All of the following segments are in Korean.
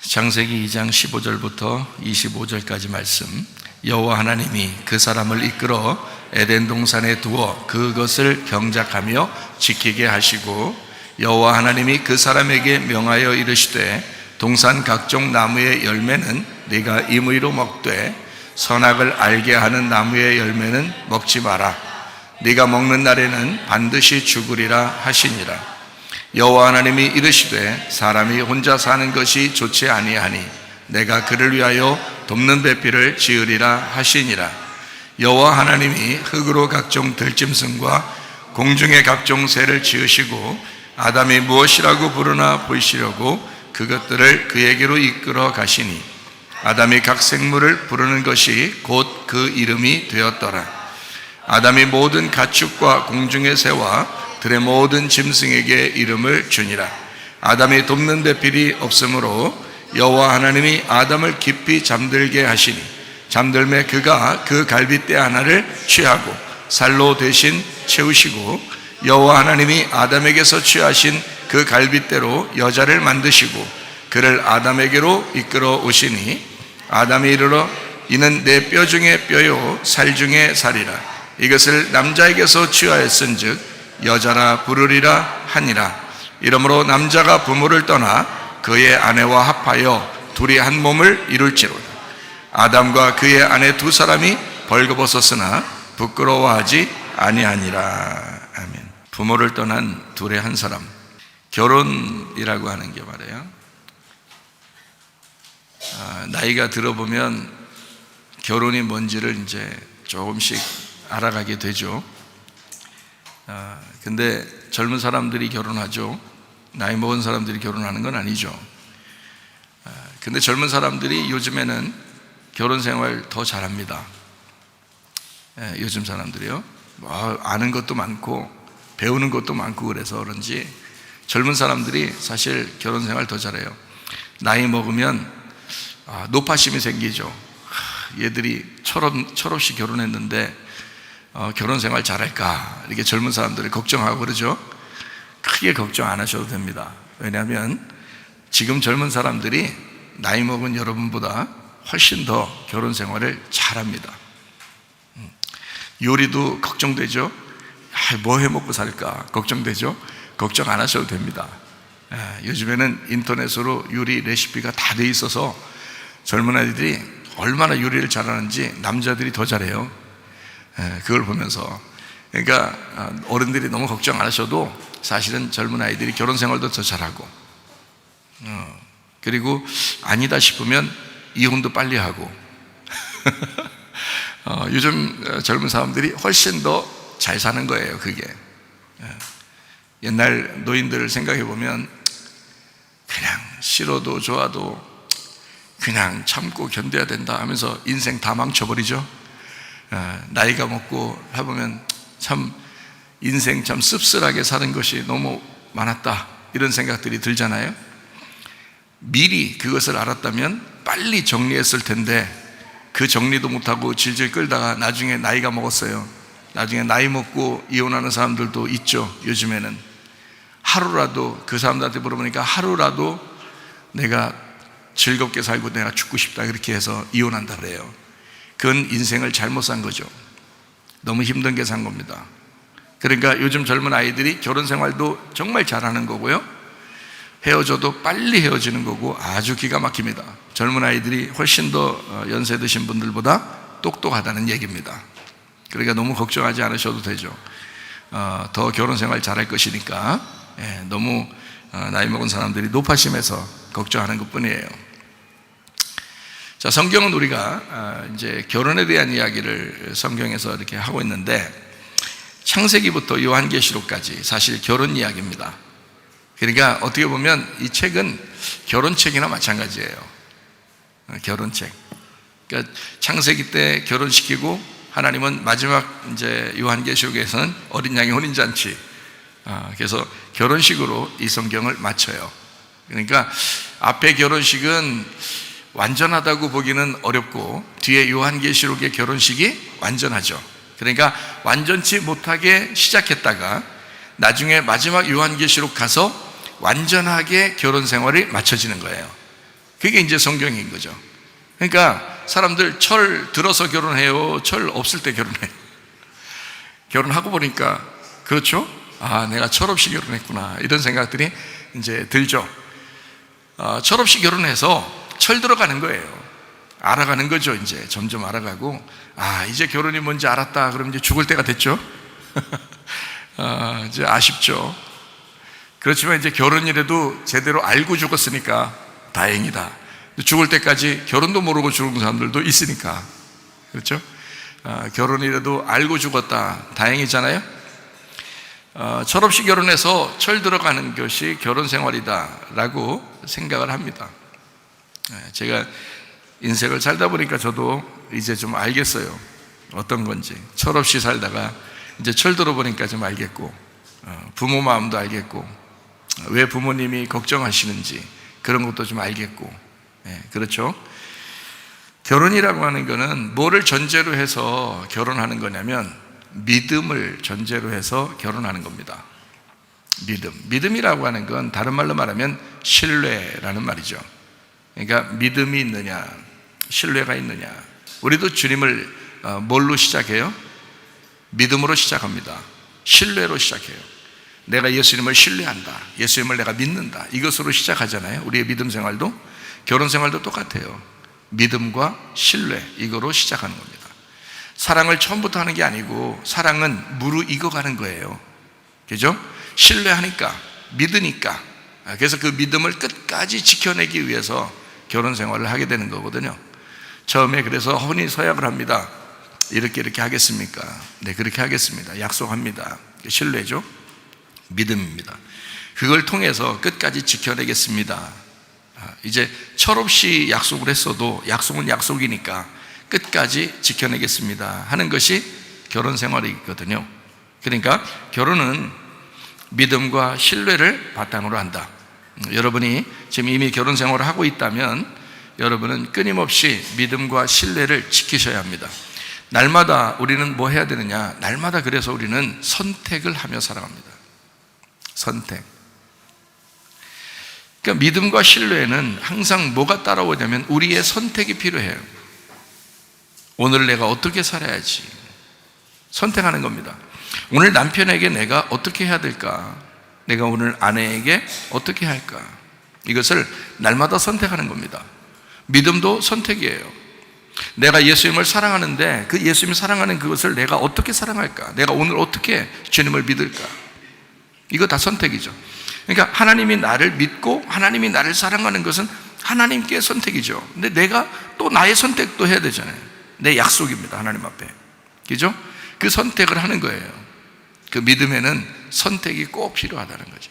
창세기 2장 15절부터 25절까지 말씀. 여호와 하나님이 그 사람을 이끌어 에덴 동산에 두어 그것을 경작하며 지키게 하시고, 여호와 하나님이 그 사람에게 명하여 이르시되, 동산 각종 나무의 열매는 네가 임의로 먹되 선악을 알게 하는 나무의 열매는 먹지 마라. 네가 먹는 날에는 반드시 죽으리라 하시니라. 여호와 하나님이 이르시되, 사람이 혼자 사는 것이 좋지 아니하니 내가 그를 위하여 돕는 배필을 지으리라 하시니라. 여호와 하나님이 흙으로 각종 들짐승과 공중의 각종 새를 지으시고, 아담이 무엇이라고 부르나 보이시려고 그것들을 그에게로 이끌어 가시니, 아담이 각 생물을 부르는 것이 곧 그 이름이 되었더라. 아담이 모든 가축과 공중의 새와 들의 모든 짐승에게 이름을 주니라. 아담이 돕는 배필이 없으므로 여호와 하나님이 아담을 깊이 잠들게 하시니, 잠들매 그가 그 갈빗대 하나를 취하고 살로 대신 채우시고, 여호와 하나님이 아담에게서 취하신 그 갈빗대로 여자를 만드시고 그를 아담에게로 이끌어 오시니, 아담이 이르러 이는 내 뼈 중에 뼈요 살 중에 살이라. 이것을 남자에게서 취하였은즉 여자라 부르리라 하니라. 이러므로 남자가 부모를 떠나 그의 아내와 합하여 둘이 한 몸을 이룰지로다. 아담과 그의 아내 두 사람이 벌거벗었으나 부끄러워하지 아니하니라. 아멘. 부모를 떠난 둘의 한 사람, 결혼이라고 하는 게 말이에요. 나이가 들어보면 결혼이 뭔지를 이제 조금씩 알아가게 되죠. 근데 젊은 사람들이 결혼하죠. 나이 먹은 사람들이 결혼하는 건 아니죠. 근데 젊은 사람들이 요즘에는 결혼 생활 더 잘합니다. 요즘 사람들이요. 아는 것도 많고 배우는 것도 많고 그래서 그런지 젊은 사람들이 사실 결혼 생활 더 잘해요. 나이 먹으면 노파심이 생기죠. 얘들이 철없이 결혼했는데 결혼 생활 잘할까, 이렇게 젊은 사람들이 걱정하고 그러죠. 크게 걱정 안 하셔도 됩니다. 왜냐하면 지금 젊은 사람들이 나이 먹은 여러분보다 훨씬 더 결혼 생활을 잘합니다. 요리도 걱정되죠. 뭐 해먹고 살까 걱정되죠. 걱정 안 하셔도 됩니다. 요즘에는 인터넷으로 요리 레시피가 다 돼 있어서 젊은 아이들이 얼마나 요리를 잘하는지 남자들이 더 잘해요. 그걸 보면서, 그러니까 어른들이 너무 걱정 안 하셔도 사실은 젊은 아이들이 결혼 생활도 더 잘하고, 그리고 아니다 싶으면 이혼도 빨리 하고 요즘 젊은 사람들이 훨씬 더 잘 사는 거예요. 그게 옛날 노인들을 생각해 보면 그냥 싫어도 좋아도 그냥 참고 견뎌야 된다 하면서 인생 다 망쳐버리죠. 나이가 먹고 해보면 참 인생 참 씁쓸하게 사는 것이 너무 많았다, 이런 생각들이 들잖아요. 미리 그것을 알았다면 빨리 정리했을 텐데 그 정리도 못하고 질질 끌다가 나중에 나이가 먹었어요. 나중에 나이 먹고 이혼하는 사람들도 있죠. 요즘에는 하루라도, 그 사람들한테 물어보니까 하루라도 내가 즐겁게 살고 내가 죽고 싶다, 그렇게 해서 이혼한다 그래요. 그건 인생을 잘못 산 거죠. 너무 힘든 게 산 겁니다. 그러니까 요즘 젊은 아이들이 결혼 생활도 정말 잘하는 거고요, 헤어져도 빨리 헤어지는 거고 아주 기가 막힙니다. 젊은 아이들이 훨씬 더 연세 드신 분들보다 똑똑하다는 얘기입니다. 그러니까 너무 걱정하지 않으셔도 되죠. 더 결혼 생활 잘할 것이니까. 너무 나이 먹은 사람들이 노파심에서 걱정하는 것 뿐이에요. 자, 성경은 우리가 이제 결혼에 대한 이야기를 성경에서 이렇게 하고 있는데, 창세기부터 요한계시록까지 사실 결혼 이야기입니다. 그러니까 어떻게 보면 이 책은 결혼책이나 마찬가지예요. 결혼책. 그러니까 창세기 때 결혼시키고, 하나님은 마지막 이제 요한계시록에서는 어린 양의 혼인잔치, 그래서 결혼식으로 이 성경을 마쳐요. 그러니까 앞에 결혼식은 완전하다고 보기는 어렵고 뒤에 요한계시록의 결혼식이 완전하죠. 그러니까 완전치 못하게 시작했다가 나중에 마지막 요한계시록 가서 완전하게 결혼 생활이 맞춰지는 거예요. 그게 이제 성경인 거죠. 그러니까 사람들 철 들어서 결혼해요, 철 없을 때 결혼해요. 결혼하고 보니까 그렇죠? 아, 내가 철 없이 결혼했구나, 이런 생각들이 이제 들죠. 철 없이 결혼해서 철 들어가는 거예요. 알아가는 거죠. 이제 점점 알아가고, 아, 이제 결혼이 뭔지 알았다 그러면 이제 죽을 때가 됐죠. 이제 아쉽죠. 그렇지만 이제 결혼이라도 제대로 알고 죽었으니까 다행이다. 죽을 때까지 결혼도 모르고 죽은 사람들도 있으니까, 그렇죠? 결혼이라도 알고 죽었다, 다행이잖아요. 철없이 결혼해서 철 들어가는 것이 결혼 생활이다라고 생각을 합니다. 제가 인생을 살다 보니까 저도 이제 좀 알겠어요. 어떤 건지. 철없이 살다가 이제 철 들어보니까 좀 알겠고, 부모 마음도 알겠고, 왜 부모님이 걱정하시는지 그런 것도 좀 알겠고, 그렇죠? 결혼이라고 하는 거는 뭐를 전제로 해서 결혼하는 거냐면 믿음을 전제로 해서 결혼하는 겁니다. 믿음이라고 하는 건 다른 말로 말하면 신뢰라는 말이죠. 그러니까 믿음이 있느냐, 신뢰가 있느냐. 우리도 주님을 뭘로 시작해요? 믿음으로 시작합니다. 신뢰로 시작해요. 내가 예수님을 신뢰한다, 예수님을 내가 믿는다, 이것으로 시작하잖아요. 우리의 믿음 생활도, 결혼 생활도 똑같아요. 믿음과 신뢰, 이거로 시작하는 겁니다. 사랑을 처음부터 하는 게 아니고 사랑은 무르익어가는 거예요. 그죠? 신뢰하니까, 믿으니까, 그래서 그 믿음을 끝까지 지켜내기 위해서 결혼 생활을 하게 되는 거거든요. 처음에 그래서 혼인 서약을 합니다. 이렇게 하겠습니까? 네, 그렇게 하겠습니다. 약속합니다. 신뢰죠? 믿음입니다. 그걸 통해서 끝까지 지켜내겠습니다. 이제 철없이 약속을 했어도 약속은 약속이니까 끝까지 지켜내겠습니다 하는 것이 결혼 생활이거든요. 그러니까 결혼은 믿음과 신뢰를 바탕으로 한다. 여러분이 지금 이미 결혼 생활을 하고 있다면 여러분은 끊임없이 믿음과 신뢰를 지키셔야 합니다. 날마다 우리는 뭐 해야 되느냐? 날마다 그래서 우리는 선택을 하며 살아갑니다. 선택. 그러니까 믿음과 신뢰에는 항상 뭐가 따라오냐면 우리의 선택이 필요해요. 오늘 내가 어떻게 살아야지, 선택하는 겁니다. 오늘 남편에게 내가 어떻게 해야 될까? 내가 오늘 아내에게 어떻게 할까? 이것을 날마다 선택하는 겁니다. 믿음도 선택이에요. 내가 예수님을 사랑하는데 그 예수님을 사랑하는 그것을 내가 어떻게 사랑할까? 내가 오늘 어떻게 주님을 믿을까? 이거 다 선택이죠. 그러니까 하나님이 나를 믿고 하나님이 나를 사랑하는 것은 하나님께 선택이죠. 근데 내가 또 나의 선택도 해야 되잖아요. 내 약속입니다, 하나님 앞에. 그죠? 그 선택을 하는 거예요. 그 믿음에는 선택이 꼭 필요하다는 거죠.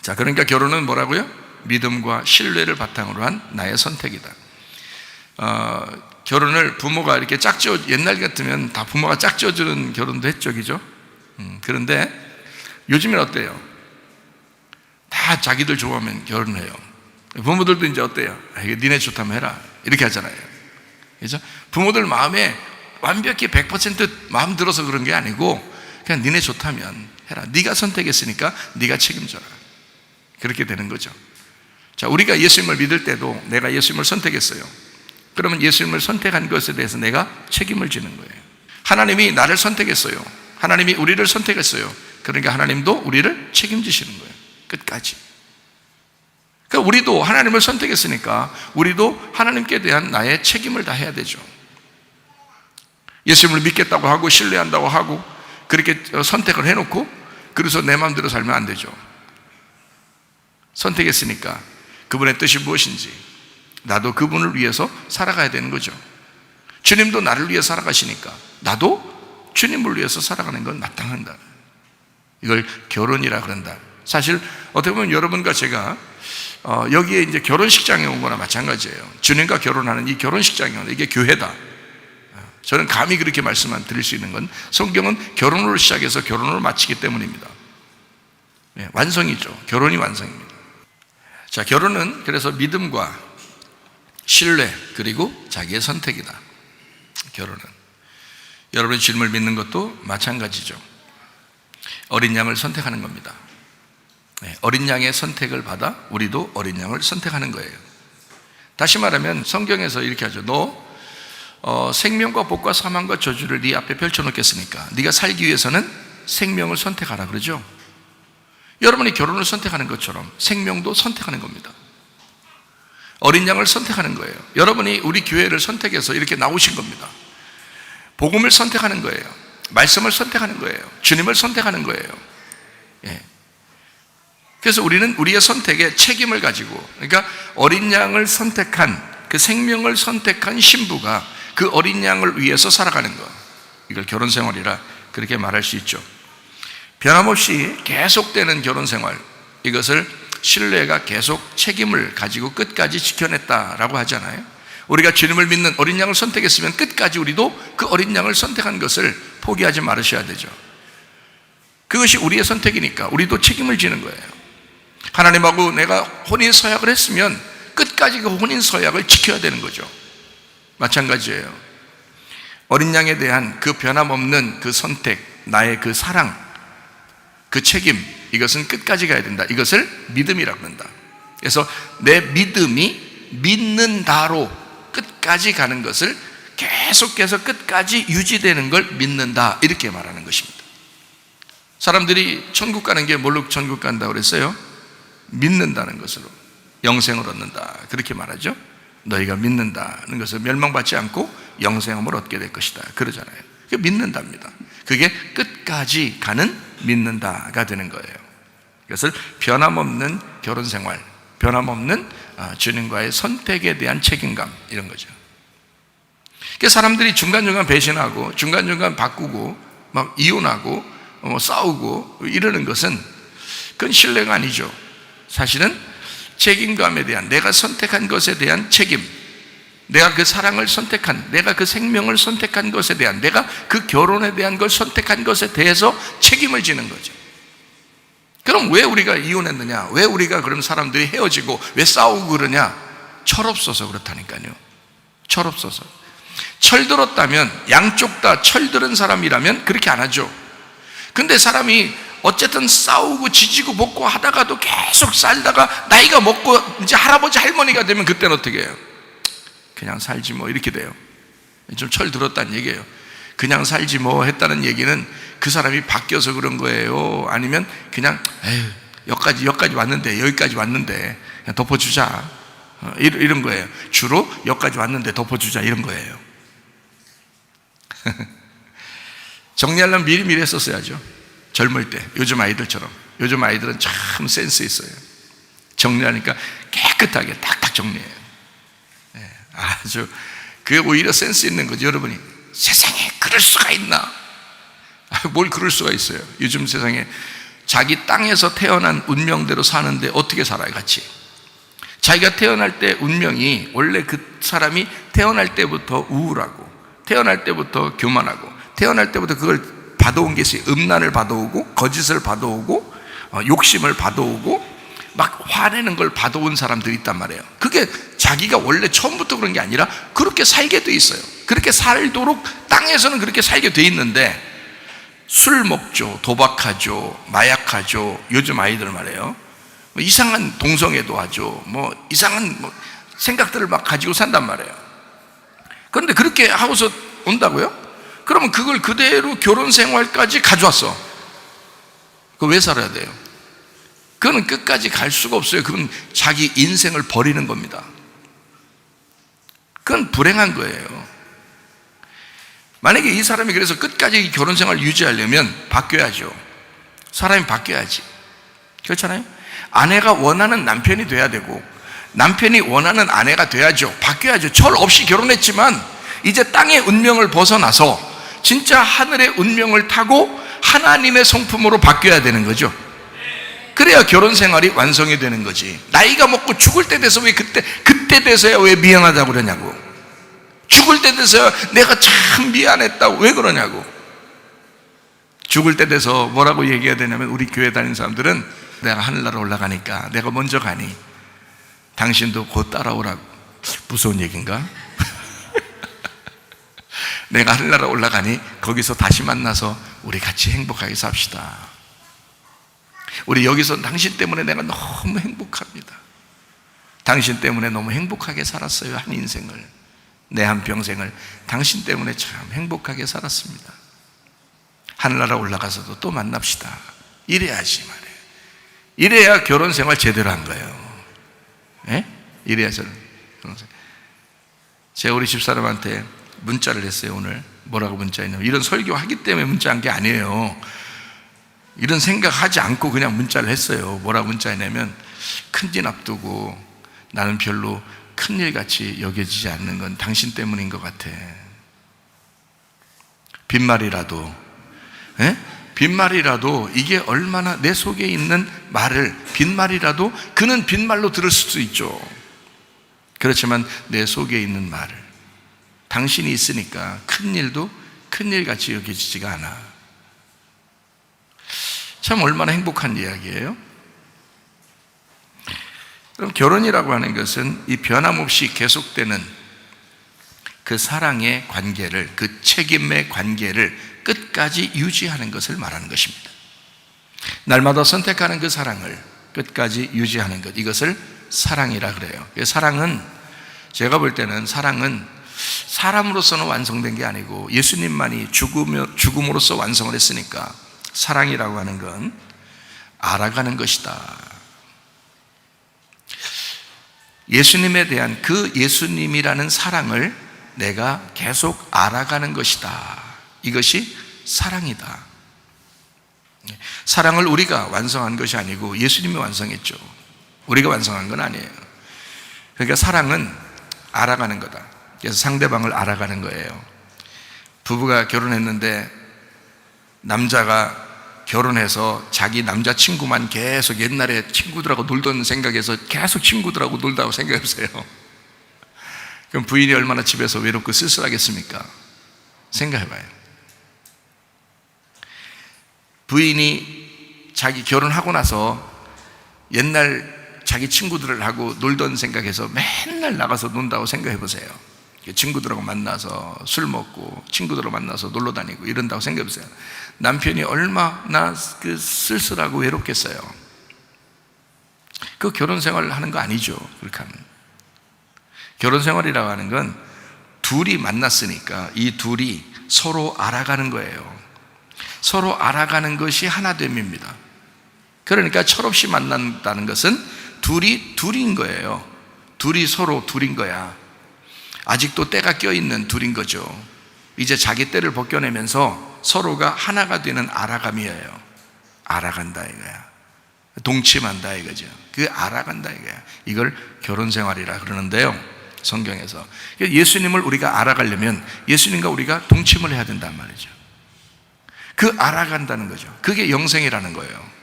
자, 그러니까 결혼은 뭐라고요? 믿음과 신뢰를 바탕으로 한 나의 선택이다. 결혼을 부모가 이렇게 짝지어, 옛날 같으면 다 부모가 짝지어주는 결혼도 했죠, 그죠? 그런데 요즘엔 어때요? 다 자기들 좋아하면 결혼해요. 부모들도 이제 어때요? 이게 니네 좋다면 해라, 이렇게 하잖아요. 그죠? 부모들 마음에 완벽히 100% 마음 들어서 그런 게 아니고 그냥 니네 좋다면 해라, 네가 선택했으니까 네가 책임져라, 그렇게 되는 거죠. 자, 우리가 예수님을 믿을 때도 내가 예수님을 선택했어요. 그러면 예수님을 선택한 것에 대해서 내가 책임을 지는 거예요. 하나님이 나를 선택했어요. 하나님이 우리를 선택했어요. 그러니까 하나님도 우리를 책임지시는 거예요, 끝까지. 그러니까 우리도 하나님을 선택했으니까 우리도 하나님께 대한 나의 책임을 다해야 되죠. 예수님을 믿겠다고 하고 신뢰한다고 하고 그렇게 선택을 해놓고 그래서 내 마음대로 살면 안 되죠. 선택했으니까 그분의 뜻이 무엇인지 나도 그분을 위해서 살아가야 되는 거죠. 주님도 나를 위해 살아가시니까 나도 주님을 위해서 살아가는 건 마땅한다. 이걸 결혼이라 그런다. 사실 어떻게 보면 여러분과 제가 여기에 이제 결혼식장에 온 거나 마찬가지예요. 주님과 결혼하는 이 결혼식장에 온 이게 교회다. 저는 감히 그렇게 말씀만 드릴 수 있는 건 성경은 결혼으로 시작해서 결혼으로 마치기 때문입니다. 네, 완성이죠. 결혼이 완성입니다. 자, 결혼은 그래서 믿음과 신뢰 그리고 자기의 선택이다. 결혼은 여러분의 주님을 믿는 것도 마찬가지죠. 어린 양을 선택하는 겁니다. 어린 양의 선택을 받아 우리도 어린 양을 선택하는 거예요. 다시 말하면 성경에서 이렇게 하죠. 너 생명과 복과 사망과 저주를 네 앞에 펼쳐놓겠으니까 네가 살기 위해서는 생명을 선택하라 그러죠. 여러분이 결혼을 선택하는 것처럼 생명도 선택하는 겁니다. 어린 양을 선택하는 거예요. 여러분이 우리 교회를 선택해서 이렇게 나오신 겁니다. 복음을 선택하는 거예요. 말씀을 선택하는 거예요. 주님을 선택하는 거예요. 그래서 우리는 우리의 선택에 책임을 가지고, 그러니까 어린 양을 선택한, 그 생명을 선택한 신부가 그 어린 양을 위해서 살아가는 것, 이걸 결혼 생활이라 그렇게 말할 수 있죠. 변함없이 계속되는 결혼 생활, 이것을 신뢰가 계속 책임을 가지고 끝까지 지켜냈다라고 하잖아요. 우리가 주님을 믿는 어린 양을 선택했으면 끝까지 우리도 그 어린 양을 선택한 것을 포기하지 말으셔야 되죠. 그것이 우리의 선택이니까 우리도 책임을 지는 거예요. 하나님하고 내가 혼인 서약을 했으면 끝까지 그 혼인 서약을 지켜야 되는 거죠. 마찬가지예요. 어린 양에 대한 그 변함없는 그 선택, 나의 그 사랑, 그 책임, 이것은 끝까지 가야 된다. 이것을 믿음이라고 한다. 그래서 내 믿음이 믿는다로 끝까지 가는 것을 계속해서 끝까지 유지되는 걸 믿는다, 이렇게 말하는 것입니다. 사람들이 천국 가는 게 뭘로 천국 간다고 그랬어요? 믿는다는 것으로 영생을 얻는다, 그렇게 말하죠. 너희가 믿는다는 것을 멸망받지 않고 영생을 얻게 될 것이다, 그러잖아요. 그게 믿는답니다. 그게 끝까지 가는 믿는다가 되는 거예요. 그것을 변함없는 결혼생활, 변함없는 주님과의 선택에 대한 책임감, 이런 거죠. 그래서 사람들이 중간중간 배신하고 중간중간 바꾸고 막 이혼하고 싸우고 이러는 것은 그건 신뢰가 아니죠. 사실은 책임감에 대한, 내가 선택한 것에 대한 책임, 내가 그 사랑을 선택한, 내가 그 생명을 선택한 것에 대한, 내가 그 결혼에 대한 걸 선택한 것에 대해서 책임을 지는 거죠. 그럼 왜 우리가 이혼했느냐? 왜 우리가 그럼 사람들이 헤어지고 왜 싸우고 그러냐? 철없어서 그렇다니까요. 철없어서. 철들었다면, 양쪽 다 철들은 사람이라면 그렇게 안 하죠. 근데 사람이 어쨌든 싸우고 지지고 볶고 하다가도 계속 살다가 나이가 먹고 이제 할아버지 할머니가 되면 그때는 어떻게 해요? 그냥 살지 뭐, 이렇게 돼요. 좀 철들었다는 얘기예요. 그냥 살지 뭐 했다는 얘기는 그 사람이 바뀌어서 그런 거예요? 아니면 그냥 에휴, 여기까지 왔는데, 여기까지 왔는데 그냥 덮어주자, 이런 거예요. 주로 여기까지 왔는데 덮어주자, 이런 거예요. 정리하려면 미리미리 했었어야죠. 젊을 때, 요즘 아이들처럼. 요즘 아이들은 참 센스 있어요. 정리하니까 깨끗하게 딱딱 정리해요. 아주 그게 오히려 센스 있는 거죠. 여러분이 세상에 그럴 수가 있나? 뭘 그럴 수가 있어요. 요즘 세상에 자기 땅에서 태어난 운명대로 사는데 어떻게 살아요, 같이? 자기가 태어날 때 운명이, 원래 그 사람이 태어날 때부터 우울하고, 태어날 때부터 교만하고, 태어날 때부터 그걸 받아온 게 있어요. 음란을 받아오고, 거짓을 받아오고, 욕심을 받아오고, 막 화내는 걸 받아온 사람들이 있단 말이에요. 그게 자기가 원래 처음부터 그런 게 아니라 그렇게 살게 돼 있어요. 그렇게 살도록 땅에서는 그렇게 살게 돼 있는데, 술 먹죠, 도박하죠, 마약하죠. 요즘 아이들 말이에요. 이상한 동성애도 하죠. 이상한 생각들을 막 가지고 산단 말이에요. 그런데 그렇게 하고서 온다고요? 그러면 그걸 그대로 결혼 생활까지 가져왔어. 그거 왜 살아야 돼요? 그거는 끝까지 갈 수가 없어요. 그건 자기 인생을 버리는 겁니다. 그건 불행한 거예요. 만약에 이 사람이 그래서 끝까지 결혼 생활을 유지하려면 바뀌어야죠. 사람이 바뀌어야지. 그렇잖아요? 아내가 원하는 남편이 돼야 되고, 남편이 원하는 아내가 돼야죠. 바뀌어야죠. 철 없이 결혼했지만 이제 땅의 운명을 벗어나서 진짜 하늘의 운명을 타고 하나님의 성품으로 바뀌어야 되는 거죠. 그래야 결혼 생활이 완성이 되는 거지. 나이가 먹고 죽을 때 돼서 왜 그때 돼서야 왜 미안하다고 그러냐고. 죽을 때 돼서야 내가 참 미안했다고 왜 그러냐고. 죽을 때 돼서 뭐라고 얘기해야 되냐면, 우리 교회 다니는 사람들은 내가 하늘나라 올라가니까 내가 먼저 가니 당신도 곧 따라오라고. 무서운 얘기인가? 내가 하늘나라 올라가니 거기서 다시 만나서 우리 같이 행복하게 삽시다. 우리 여기서 당신 때문에 내가 너무 행복합니다. 당신 때문에 너무 행복하게 살았어요. 한 인생을, 내 한평생을 당신 때문에 참 행복하게 살았습니다. 하늘나라 올라가서도 또 만납시다. 이래야지 말이에요. 이래야 결혼 생활 제대로 한 거예요. 예? 이래야 결혼 생활. 제가 우리 집사람한테 문자를 했어요. 오늘 뭐라고 문자했냐면, 이런 설교하기 때문에 문자한 게 아니에요. 이런 생각하지 않고 그냥 문자를 했어요. 뭐라고 문자했냐면, 큰일 앞두고 나는 별로 큰일같이 여겨지지 않는 건 당신 때문인 것 같아. 빈말이라도, 예? 빈말이라도 이게 얼마나 내 속에 있는 말을, 빈말이라도 그는 빈말로 들을 수도 있죠. 그렇지만 내 속에 있는 말을, 당신이 있으니까 큰일도 큰일같이 여겨지지가 않아. 참 얼마나 행복한 이야기예요. 그럼 결혼이라고 하는 것은 이 변함없이 계속되는 그 사랑의 관계를, 그 책임의 관계를 끝까지 유지하는 것을 말하는 것입니다. 날마다 선택하는 그 사랑을 끝까지 유지하는 것, 이것을 사랑이라 그래요. 사랑은, 제가 볼 때는 사랑은 사람으로서는 완성된 게 아니고 예수님만이 죽음으로써 완성을 했으니까 사랑이라고 하는 건 알아가는 것이다. 예수님에 대한 그 예수님이라는 사랑을 내가 계속 알아가는 것이다. 이것이 사랑이다. 사랑을 우리가 완성한 것이 아니고 예수님이 완성했죠. 우리가 완성한 건 아니에요. 그러니까 사랑은 알아가는 거다. 그래서 상대방을 알아가는 거예요. 부부가 결혼했는데 남자가 결혼해서 자기 남자친구만 계속 옛날에 친구들하고 놀던 생각에서 계속 친구들하고 놀다고 생각해보세요. 그럼 부인이 얼마나 집에서 외롭고 쓸쓸하겠습니까? 생각해봐요. 부인이 자기 결혼하고 나서 옛날 자기 친구들을 하고 놀던 생각해서 맨날 나가서 논다고 생각해보세요. 친구들하고 만나서 술 먹고 친구들하고 만나서 놀러 다니고 이런다고 생각해보세요. 남편이 얼마나 그 쓸쓸하고 외롭겠어요. 그 결혼 생활을 하는 거 아니죠. 그렇게 하면. 결혼 생활이라고 하는 건 둘이 만났으니까 이 둘이 서로 알아가는 거예요. 서로 알아가는 것이 하나됨입니다. 그러니까 철없이 만난다는 것은 둘이 둘인 거예요. 둘이 서로 둘인 거야. 아직도 때가 껴있는 둘인 거죠. 이제 자기 때를 벗겨내면서 서로가 하나가 되는 알아감이에요. 알아간다 이거야. 동침한다 이거죠. 그 알아간다 이거야. 이걸 결혼생활이라 그러는데요, 성경에서. 예수님을 우리가 알아가려면 예수님과 우리가 동침을 해야 된단 말이죠. 그 알아간다는 거죠. 그게 영생이라는 거예요.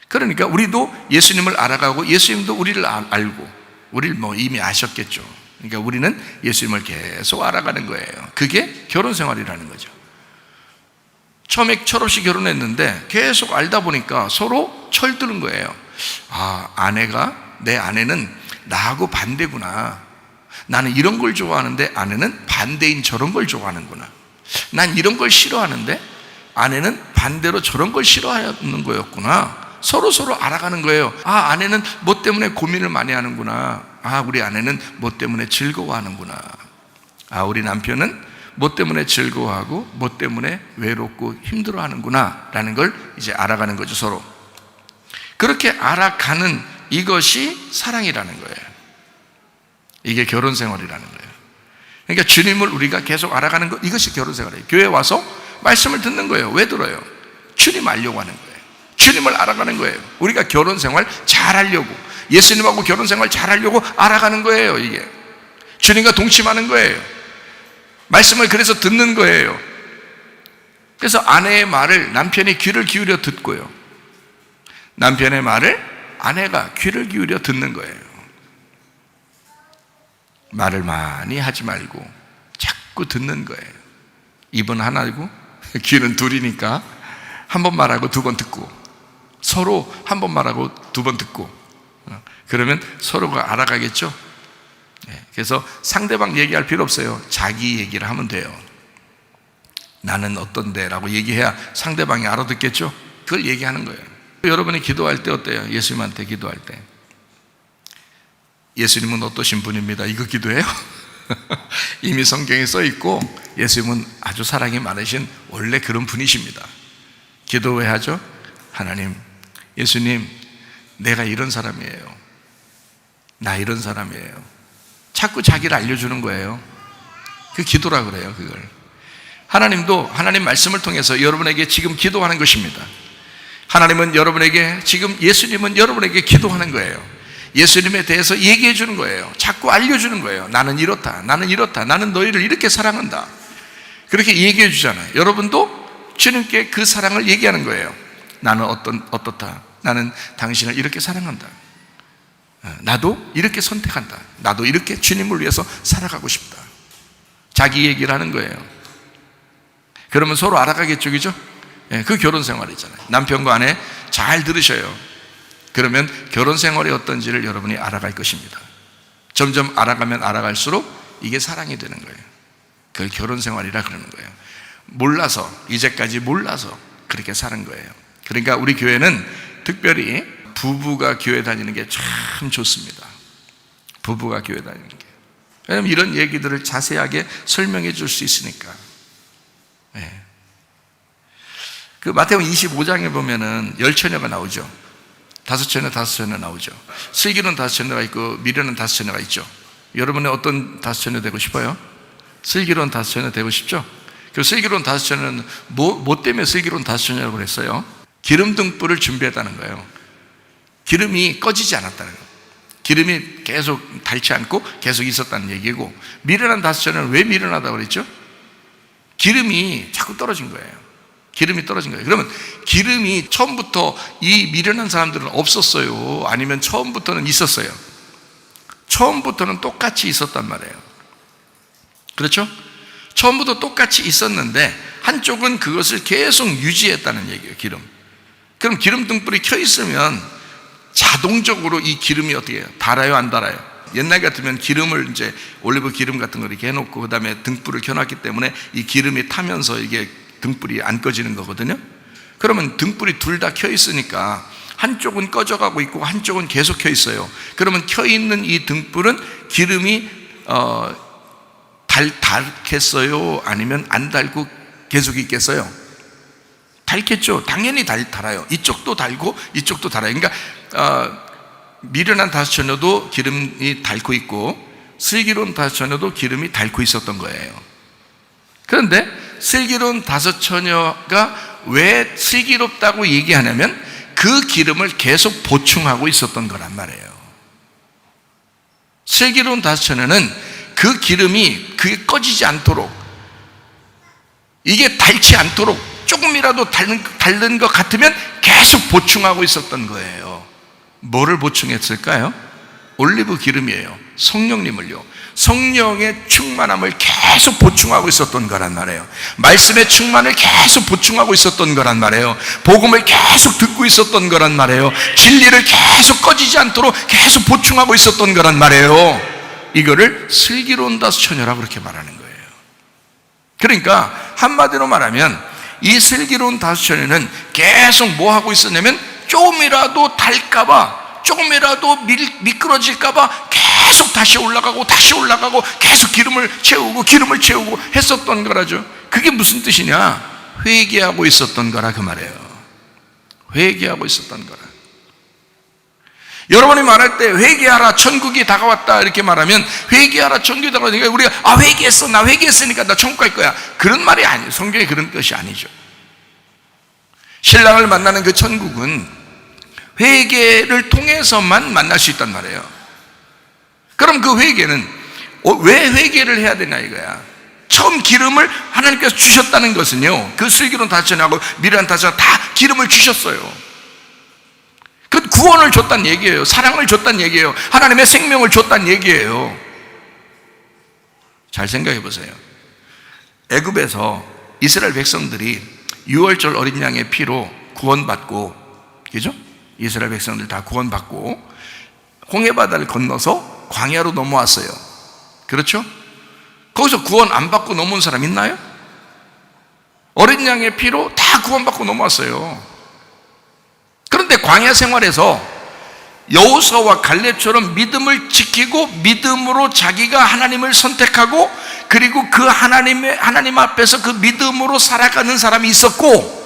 그러니까 우리도 예수님을 알아가고 예수님도 우리를 알고, 우리를 뭐 이미 아셨겠죠. 그러니까 우리는 예수님을 계속 알아가는 거예요. 그게 결혼생활이라는 거죠. 처음에 철없이 결혼했는데 계속 알다 보니까 서로 철드는 거예요. 아, 내 아내는 나하고 반대구나. 나는 이런 걸 좋아하는데 아내는 반대인 저런 걸 좋아하는구나. 난 이런 걸 싫어하는데 아내는 반대로 저런 걸 싫어하는 거였구나. 서로 알아가는 거예요. 아, 아내는 뭐 때문에 고민을 많이 하는구나. 아, 우리 아내는 뭐 때문에 즐거워하는구나. 아, 우리 남편은 뭐 때문에 즐거워하고 뭐 때문에 외롭고 힘들어하는구나 라는 걸 이제 알아가는 거죠. 서로 그렇게 알아가는 이것이 사랑이라는 거예요. 이게 결혼생활이라는 거예요. 그러니까 주님을 우리가 계속 알아가는 것, 이것이 결혼생활이에요. 교회 와서 말씀을 듣는 거예요. 왜 들어요? 주님 알려고 하는 거예요. 주님을 알아가는 거예요. 우리가 결혼생활 잘하려고, 예수님하고 결혼생활 잘하려고 알아가는 거예요. 이게 주님과 동침하는 거예요. 말씀을 그래서 듣는 거예요. 그래서 아내의 말을 남편이 귀를 기울여 듣고요, 남편의 말을 아내가 귀를 기울여 듣는 거예요. 말을 많이 하지 말고 자꾸 듣는 거예요. 입은 하나고 귀는 둘이니까 한 번 말하고 두 번 듣고, 서로 한 번 말하고 두 번 듣고, 그러면 서로가 알아가겠죠. 그래서 상대방 얘기할 필요 없어요. 자기 얘기를 하면 돼요. 나는 어떤데 라고 얘기해야 상대방이 알아듣겠죠. 그걸 얘기하는 거예요. 여러분이 기도할 때 어때요? 예수님한테 기도할 때 예수님은 어떠신 분입니다, 이거 기도해요? 이미 성경에 써 있고 예수님은 아주 사랑이 많으신 원래 그런 분이십니다. 기도 왜 하죠? 하나님, 예수님, 내가 이런 사람이에요. 나 이런 사람이에요. 자꾸 자기를 알려주는 거예요. 그 기도라 그래요. 그걸 하나님도 하나님 말씀을 통해서 여러분에게 지금 기도하는 것입니다. 하나님은 여러분에게 지금, 예수님은 여러분에게 기도하는 거예요. 예수님에 대해서 얘기해 주는 거예요. 자꾸 알려주는 거예요. 나는 이렇다, 나는 이렇다, 나는 너희를 이렇게 사랑한다. 그렇게 얘기해 주잖아요. 여러분도 주님께 그 사랑을 얘기하는 거예요. 나는 어떻다, 나는 당신을 이렇게 사랑한다, 나도 이렇게 선택한다, 나도 이렇게 주님을 위해서 살아가고 싶다. 자기 얘기를 하는 거예요. 그러면 서로 알아가겠죠, 그죠? 그 결혼 생활이잖아요. 남편과 아내 잘 들으셔요. 그러면 결혼 생활이 어떤지를 여러분이 알아갈 것입니다. 점점 알아가면 알아갈수록 이게 사랑이 되는 거예요. 그걸 결혼 생활이라 그러는 거예요. 몰라서, 이제까지 몰라서 그렇게 사는 거예요. 그러니까 우리 교회는 특별히 부부가 교회 다니는 게 참 좋습니다. 부부가 교회 다니는 게. 왜냐하면 이런 얘기들을 자세하게 설명해 줄 수 있으니까. 네. 그 마태복음 25장에 보면은 10처녀가 나오죠. 5처녀 나오죠. 슬기로운 5처녀가 있고 미련한 5처녀가 있죠. 여러분은 어떤 5처녀 되고 싶어요? 슬기로운 5처녀 되고 싶죠? 그 슬기로운 5처녀는 뭐 때문에 슬기로운 5처녀라고 그랬어요? 기름 등불을 준비했다는 거예요. 기름이 꺼지지 않았다는 거예요. 기름이 계속 닳지 않고 계속 있었다는 얘기고, 미련한 5처녀는 왜 미련하다고 그랬죠? 기름이 자꾸 떨어진 거예요. 기름이 떨어진 거예요. 그러면 기름이 처음부터 이 미련한 사람들은 없었어요? 아니면 처음부터는 있었어요? 처음부터는 똑같이 있었단 말이에요. 그렇죠? 처음부터 똑같이 있었는데 한쪽은 그것을 계속 유지했다는 얘기예요. 기름. 그럼 기름 등불이 켜 있으면 자동적으로 이 기름이 어떻게 해요? 달아요, 안 달아요? 옛날 같으면 기름을 이제 올리브 기름 같은 걸 이렇게 해놓고 그 다음에 등불을 켜놨기 때문에 이 기름이 타면서 이게 등불이 안 꺼지는 거거든요. 그러면 등불이 둘 다 켜 있으니까 한쪽은 꺼져가고 있고 한쪽은 계속 켜 있어요. 그러면 켜 있는 이 등불은 기름이 닳겠어요? 아니면 안 달고 계속 있겠어요? 닳겠죠. 당연히 달아요. 이쪽도 달고 이쪽도 달아요. 그러니까 미련한 5처녀도 기름이 닳고 있고 슬기로운 5처녀도 기름이 닳고 있었던 거예요. 그런데 슬기로운 5처녀가 왜 슬기롭다고 얘기하냐면 그 기름을 계속 보충하고 있었던 거란 말이에요. 슬기로운 5처녀는 그 기름이 그게 꺼지지 않도록, 이게 닳지 않도록 조금이라도 닳는 것 같으면 계속 보충하고 있었던 거예요. 뭐를 보충했을까요? 올리브 기름이에요. 성령님을요. 성령의 충만함을 계속 보충하고 있었던 거란 말이에요. 말씀의 충만을 계속 보충하고 있었던 거란 말이에요. 복음을 계속 듣고 있었던 거란 말이에요. 진리를 계속 꺼지지 않도록 계속 보충하고 있었던 거란 말이에요. 이거를 슬기로운 5처녀라고 그렇게 말하는 거예요. 그러니까 한마디로 말하면 이 슬기로운 5처녀는 계속 뭐 하고 있었냐면 조금이라도 달까봐, 조금이라도 미끄러질까봐 계속 다시 올라가고 계속 기름을 채우고 했었던 거라죠. 그게 무슨 뜻이냐? 회개하고 있었던 거라 그 말이에요. 회개하고 있었던 거라. 여러분이 말할 때 회개하라, 천국이 다가왔다 이렇게 말하면 회개하라, 천국이 다가왔으니까 우리가 회개했어, 나 회개했으니까 나 천국 갈 거야, 그런 말이 아니에요. 성경에 그런 뜻이 아니죠. 신랑을 만나는 그 천국은 회개를 통해서만 만날 수 있단 말이에요. 그럼 그 회개는 왜 회개를 해야 되냐 이거야. 처음 기름을 하나님께서 주셨다는 것은요, 그 슬기로운 5처녀하고 미련한 5처녀 다 기름을 주셨어요. 그 구원을 줬다는 얘기예요. 사랑을 줬다는 얘기예요. 하나님의 생명을 줬다는 얘기예요. 잘 생각해 보세요. 애굽에서 이스라엘 백성들이 유월절 어린 양의 피로 구원받고, 그죠? 이스라엘 백성들 다 구원받고 홍해바다를 건너서 광야로 넘어왔어요. 그렇죠? 거기서 구원 안 받고 넘어온 사람 있나요? 어린 양의 피로 다 구원받고 넘어왔어요. 그런데 광야 생활에서 여호수아와 갈렙처럼 믿음을 지키고 믿음으로 자기가 하나님을 선택하고 그리고 그 하나님 앞에서 그 믿음으로 살아가는 사람이 있었고,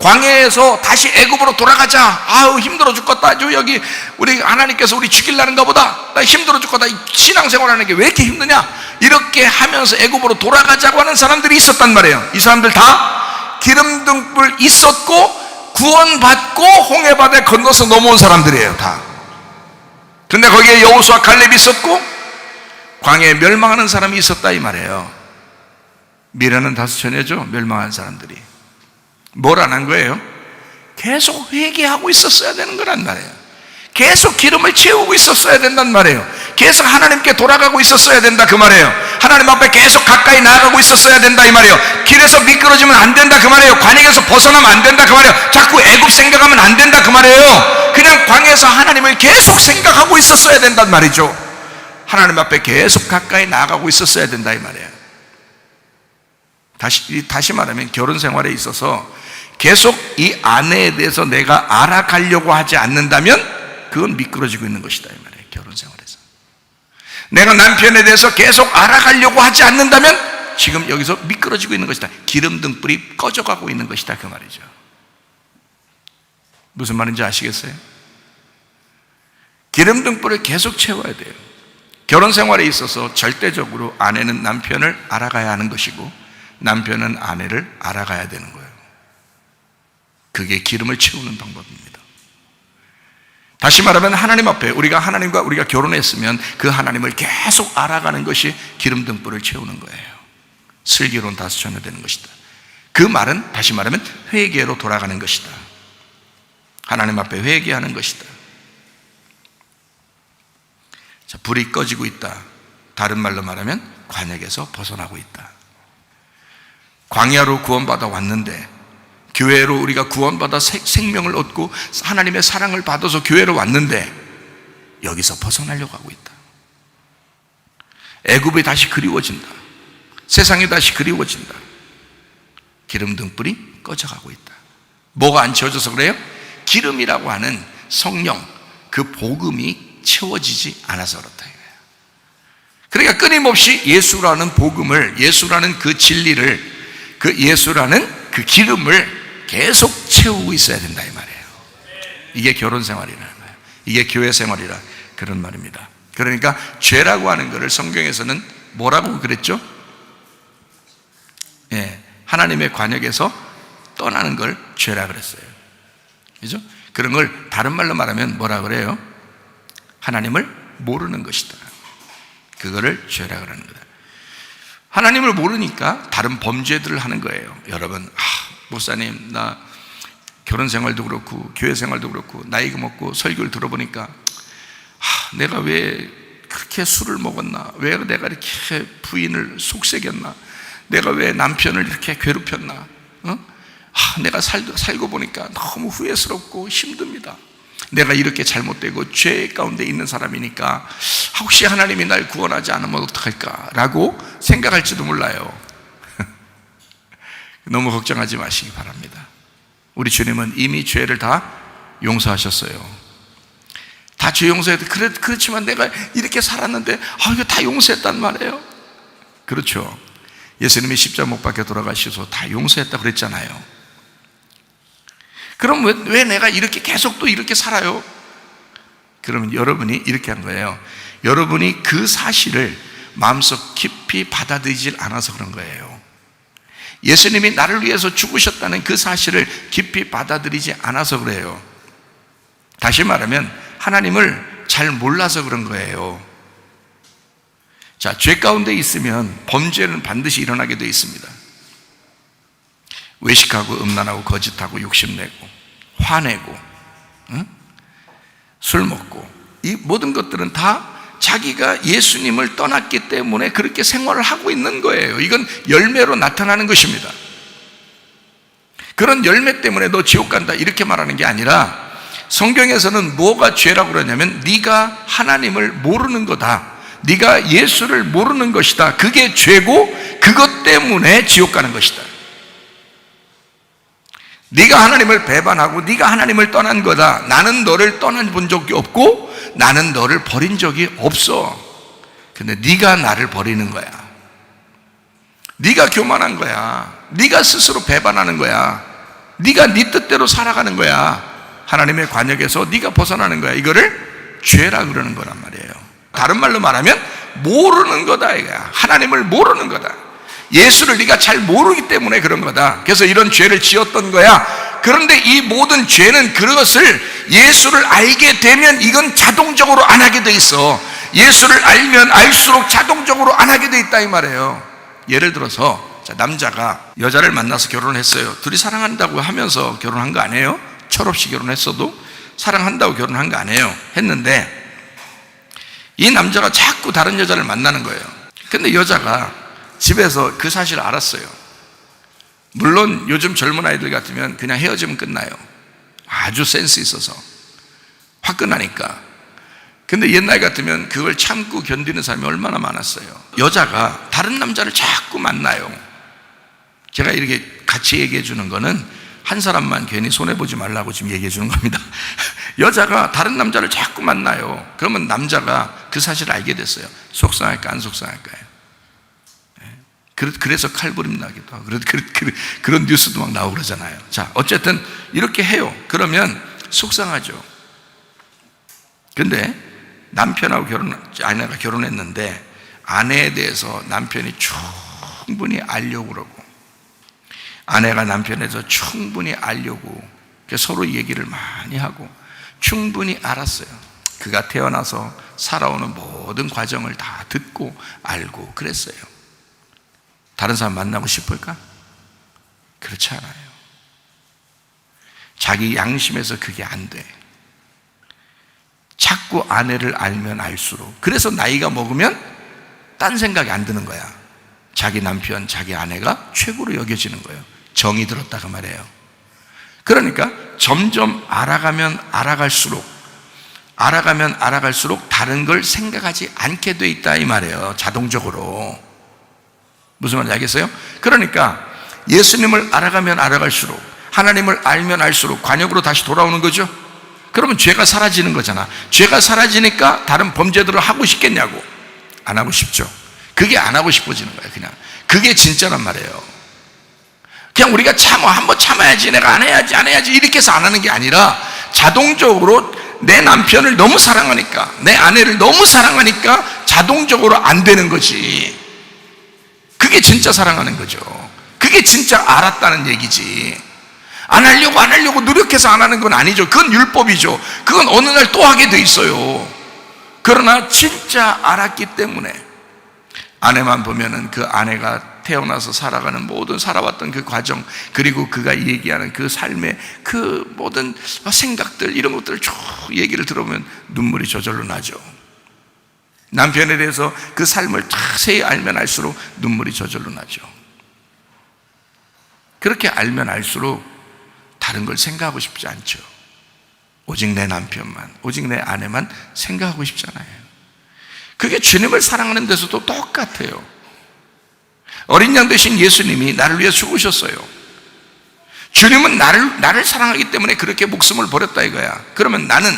광야에서 다시 애굽으로 돌아가자, 아우 힘들어 죽겠다, 여기 우리 하나님께서 우리 죽일라는가 보다, 나 힘들어 죽겠다, 신앙생활하는 게 왜 이렇게 힘드냐, 이렇게 하면서 애굽으로 돌아가자고 하는 사람들이 있었단 말이에요. 이 사람들 다 기름등불 있었고 구원받고 홍해바다에 건너서 넘어온 사람들이에요, 다. 근데 거기에 여호수아 갈렙이 있었고 광야에 멸망하는 사람이 있었다 이 말이에요. 미련은 다소 전해죠. 멸망한 사람들이 뭘 안 한 거예요? 계속 회개하고 있었어야 되는 거란 말이에요. 계속 기름을 채우고 있었어야 된단 말이에요. 계속 하나님께 돌아가고 있었어야 된다 그 말이에요. 하나님 앞에 계속 가까이 나아가고 있었어야 된다 이 말이에요. 길에서 미끄러지면 안 된다 그 말이에요. 관역에서 벗어나면 안 된다 그 말이에요. 자꾸 애굽 생각하면 안 된다 그 말이에요. 그냥 광야에서 하나님을 계속 생각하고 있었어야 된단 말이죠. 하나님 앞에 계속 가까이 나아가고 있었어야 된다 이 말이에요. 다시 말하면 결혼 생활에 있어서 계속 이 아내에 대해서 내가 알아가려고 하지 않는다면 그건 미끄러지고 있는 것이다 이 말이에요. 결혼 생활에서 내가 남편에 대해서 계속 알아가려고 하지 않는다면 지금 여기서 미끄러지고 있는 것이다. 기름등불이 꺼져가고 있는 것이다 그 말이죠. 무슨 말인지 아시겠어요? 기름등불을 계속 채워야 돼요. 결혼 생활에 있어서 절대적으로 아내는 남편을 알아가야 하는 것이고 남편은 아내를 알아가야 되는 거예요. 그게 기름을 채우는 방법입니다. 다시 말하면 하나님 앞에 우리가 결혼했으면 그 하나님을 계속 알아가는 것이 기름등불을 채우는 거예요. 슬기로운 다소 전해되는 것이다. 그 말은 다시 말하면 회개로 돌아가는 것이다. 하나님 앞에 회개하는 것이다. 자, 불이 꺼지고 있다. 다른 말로 말하면 관역에서 벗어나고 있다. 광야로 구원받아 왔는데, 교회로 우리가 구원받아 생명을 얻고 하나님의 사랑을 받아서 교회로 왔는데 여기서 벗어나려고 하고 있다. 애굽이 다시 그리워진다. 세상이 다시 그리워진다. 기름등불이 꺼져가고 있다. 뭐가 안 채워져서 그래요? 기름이라고 하는 성령, 그 복음이 채워지지 않아서 그렇다. 그러니까 끊임없이 예수라는 복음을, 예수라는 그 진리를, 그 예수라는 그 기름을 계속 채우고 있어야 된다 이 말이에요. 이게 결혼 생활이라는 거예요. 이게 교회 생활이라 그런 말입니다. 그러니까 죄라고 하는 것을 성경에서는 뭐라고 그랬죠? 하나님의 관역에서 떠나는 걸 죄라 그랬어요. 그죠? 그런 걸 다른 말로 말하면 뭐라 그래요? 하나님을 모르는 것이다. 그거를 죄라 그러는 거다. 하나님을 모르니까 다른 범죄들을 하는 거예요. 여러분, 목사님, 나 결혼 생활도 그렇고 교회 생활도 그렇고 나이가 먹고 설교를 들어보니까 내가 왜 그렇게 술을 먹었나? 왜 내가 이렇게 부인을 속삭였나? 내가 왜 남편을 이렇게 괴롭혔나? 내가 살고 보니까 너무 후회스럽고 힘듭니다. 내가 이렇게 잘못되고 죄 가운데 있는 사람이니까 혹시 하나님이 날 구원하지 않으면 어떡할까? 라고 생각할지도 몰라요. 너무 걱정하지 마시기 바랍니다. 우리 주님은 이미 죄를 다 용서하셨어요. 다 죄 용서해도 그렇지만 내가 이렇게 살았는데 이거 다 용서했단 말이에요. 그렇죠. 예수님이 십자가 못 박혀 돌아가셔서 다 용서했다 그랬잖아요. 그럼 왜 내가 이렇게 계속 또 이렇게 살아요? 그러면 여러분이 이렇게 한 거예요. 여러분이 그 사실을 마음속 깊이 받아들이질 않아서 그런 거예요. 예수님이 나를 위해서 죽으셨다는 그 사실을 깊이 받아들이지 않아서 그래요. 다시 말하면 하나님을 잘 몰라서 그런 거예요. 자, 죄 가운데 있으면 범죄는 반드시 일어나게 되어 있습니다. 외식하고 음란하고 거짓하고 욕심내고 화내고 술 먹고, 이 모든 것들은 다 자기가 예수님을 떠났기 때문에 그렇게 생활을 하고 있는 거예요. 이건 열매로 나타나는 것입니다. 그런 열매 때문에 너 지옥 간다 이렇게 말하는 게 아니라, 성경에서는 뭐가 죄라고 그러냐면 네가 하나님을 모르는 거다, 네가 예수를 모르는 것이다, 그게 죄고 그것 때문에 지옥 가는 것이다. 네가 하나님을 배반하고 네가 하나님을 떠난 거다. 나는 너를 떠나본 적이 없고 나는 너를 버린 적이 없어. 근데 네가 나를 버리는 거야. 네가 교만한 거야. 네가 스스로 배반하는 거야. 네가 네 뜻대로 살아가는 거야. 하나님의 관역에서 네가 벗어나는 거야. 이거를 죄라 그러는 거란 말이에요. 다른 말로 말하면 모르는 거다 이거야. 하나님을 모르는 거다. 예수를 네가 잘 모르기 때문에 그런 거다. 그래서 이런 죄를 지었던 거야. 그런데 이 모든 죄는 그것을 예수를 알게 되면 이건 자동적으로 안 하게 돼 있어. 예수를 알면 알수록 자동적으로 안 하게 돼 있다 이 말이에요. 예를 들어서 남자가 여자를 만나서 결혼을 했어요. 둘이 사랑한다고 하면서 결혼한 거 아니에요? 철없이 결혼했어도 사랑한다고 결혼한 거 아니에요? 했는데 이 남자가 자꾸 다른 여자를 만나는 거예요. 근데 여자가 집에서 그 사실을 알았어요. 물론 요즘 젊은 아이들 같으면 그냥 헤어지면 끝나요. 아주 센스 있어서 확 끝나니까. 근데 옛날 같으면 그걸 참고 견디는 사람이 얼마나 많았어요. 여자가 다른 남자를 자꾸 만나요. 제가 이렇게 같이 얘기해 주는 거는 한 사람만 괜히 손해보지 말라고 지금 얘기해 주는 겁니다. 여자가 다른 남자를 자꾸 만나요. 그러면 남자가 그 사실을 알게 됐어요. 속상할까 안 속상할까요? 그래서 칼부림 나기도 하고 그런 뉴스도 막 나오고 그러잖아요. 자, 어쨌든 이렇게 해요. 그러면 속상하죠. 근데 남편하고 아내가 결혼했는데 아내에 대해서 남편이 충분히 알려고 그러고 아내가 남편에 대해서 충분히 알려고 서로 얘기를 많이 하고 충분히 알았어요. 그가 태어나서 살아오는 모든 과정을 다 듣고 알고 그랬어요. 다른 사람 만나고 싶을까? 그렇지 않아요. 자기 양심에서 그게 안 돼. 자꾸 아내를 알면 알수록. 그래서 나이가 먹으면 딴 생각이 안 드는 거야. 자기 남편, 자기 아내가 최고로 여겨지는 거예요. 정이 들었다가 말이에요. 그러니까 점점 알아가면 알아갈수록 다른 걸 생각하지 않게 돼 있다 이 말이에요. 자동적으로. 무슨 말인지 알겠어요? 그러니까 예수님을 알아가면 알아갈수록 하나님을 알면 알수록 관역으로 다시 돌아오는 거죠. 그러면 죄가 사라지는 거잖아. 죄가 사라지니까 다른 범죄들을 하고 싶겠냐고. 안 하고 싶죠. 그게 안 하고 싶어지는 거예요. 그냥 그게 진짜란 말이에요. 그냥 우리가 한번 참아야지, 내가 안 해야지 이렇게 해서 안 하는 게 아니라 자동적으로 내 남편을 너무 사랑하니까, 내 아내를 너무 사랑하니까 자동적으로 안 되는 거지. 그게 진짜 사랑하는 거죠. 그게 진짜 알았다는 얘기지. 안 하려고 노력해서 안 하는 건 아니죠. 그건 율법이죠. 그건 어느 날 또 하게 돼 있어요. 그러나 진짜 알았기 때문에 아내만 보면은 그 아내가 태어나서 살아가는 모든 살아왔던 그 과정, 그리고 그가 얘기하는 그 삶의 그 모든 생각들, 이런 것들을 쭉 얘기를 들어보면 눈물이 저절로 나죠. 남편에 대해서 그 삶을 자세히 알면 알수록 눈물이 저절로 나죠. 그렇게 알면 알수록 다른 걸 생각하고 싶지 않죠. 오직 내 남편만, 오직 내 아내만 생각하고 싶잖아요. 그게 주님을 사랑하는 데서도 똑같아요. 어린 양 되신 예수님이 나를 위해 죽으셨어요. 주님은 나를 사랑하기 때문에 그렇게 목숨을 버렸다 이거야. 그러면 나는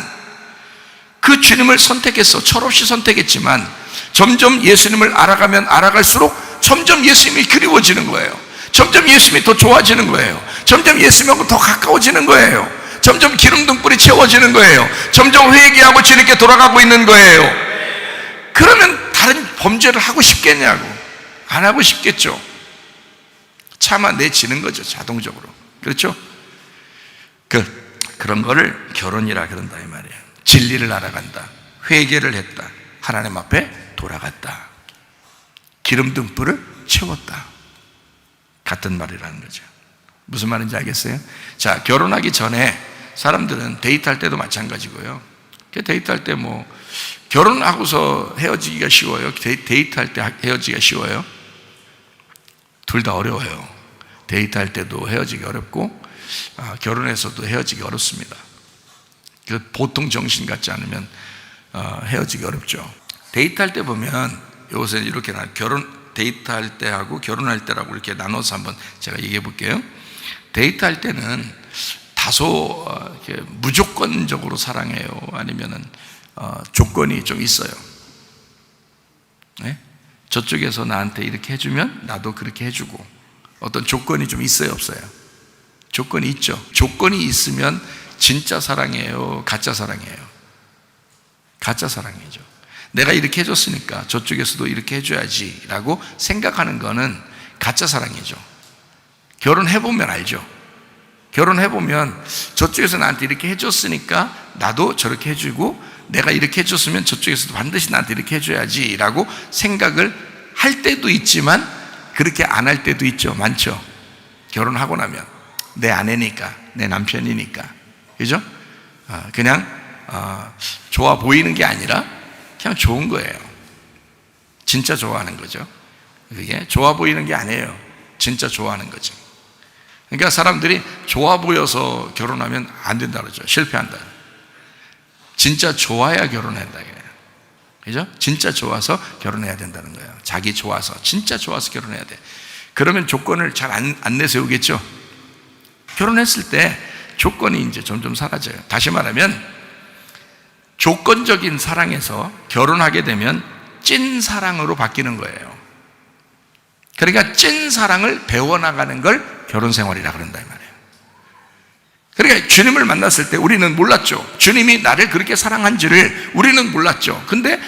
그 주님을 선택했어. 철없이 선택했지만 점점 예수님을 알아가면 알아갈수록 점점 예수님이 그리워지는 거예요. 점점 예수님이 더 좋아지는 거예요. 점점 예수님하고 더 가까워지는 거예요. 점점 기름등불이 채워지는 거예요. 점점 회개하고 주님께 돌아가고 있는 거예요. 그러면 다른 범죄를 하고 싶겠냐고. 안 하고 싶겠죠. 참아내지는 거죠, 자동적으로. 그렇죠? 그런 거를 결혼이라 그런다 이 말이에요. 진리를 알아간다, 회개를 했다, 하나님 앞에 돌아갔다, 기름등불을 채웠다, 같은 말이라는 거죠. 무슨 말인지 알겠어요? 자, 결혼하기 전에 사람들은 데이트할 때도 마찬가지고요. 데이트할 때 결혼하고서 헤어지기가 쉬워요? 데이트할 때 헤어지기가 쉬워요? 둘 다 어려워요. 데이트할 때도 헤어지기 어렵고 결혼해서도 헤어지기 어렵습니다. 보통 정신 같지 않으면 헤어지기 어렵죠. 데이트할 때 보면 요새 이렇게 데이트할 때하고 결혼할 때라고 이렇게 나눠서 한번 제가 얘기해 볼게요. 데이트할 때는 다소 이렇게 무조건적으로 사랑해요? 아니면은 조건이 좀 있어요? 네? 저쪽에서 나한테 이렇게 해주면 나도 그렇게 해주고, 어떤 조건이 좀 있어요, 없어요? 조건이 있죠. 조건이 있으면 진짜 사랑이에요, 가짜 사랑이에요? 가짜 사랑이죠. 내가 이렇게 해줬으니까 저쪽에서도 이렇게 해줘야지 라고 생각하는 거는 가짜 사랑이죠. 결혼해보면 알죠. 결혼해보면 저쪽에서 나한테 이렇게 해줬으니까 나도 저렇게 해주고, 내가 이렇게 해줬으면 저쪽에서도 반드시 나한테 이렇게 해줘야지 라고 생각을 할 때도 있지만 그렇게 안 할 때도 있죠. 많죠. 결혼하고 나면 내 아내니까, 내 남편이니까, 그죠? 그냥 좋아 보이는 게 아니라 그냥 좋은 거예요. 진짜 좋아하는 거죠. 그게 좋아 보이는 게 아니에요. 진짜 좋아하는 거죠. 그러니까 사람들이 좋아 보여서 결혼하면 안 된다 그러죠. 실패한다. 진짜 좋아야 결혼한다. 그죠? 진짜 좋아서 결혼해야 된다는 거예요. 자기 좋아서, 진짜 좋아서 결혼해야 돼. 그러면 조건을 잘 안 내세우겠죠? 결혼했을 때 조건이 이제 점점 사라져요. 다시 말하면 조건적인 사랑에서 결혼하게 되면 찐 사랑으로 바뀌는 거예요. 그러니까 찐 사랑을 배워나가는 걸 결혼 생활이라 그런다 이 말이에요. 그러니까 주님을 만났을 때 우리는 몰랐죠. 주님이 나를 그렇게 사랑한지를 우리는 몰랐죠. 근데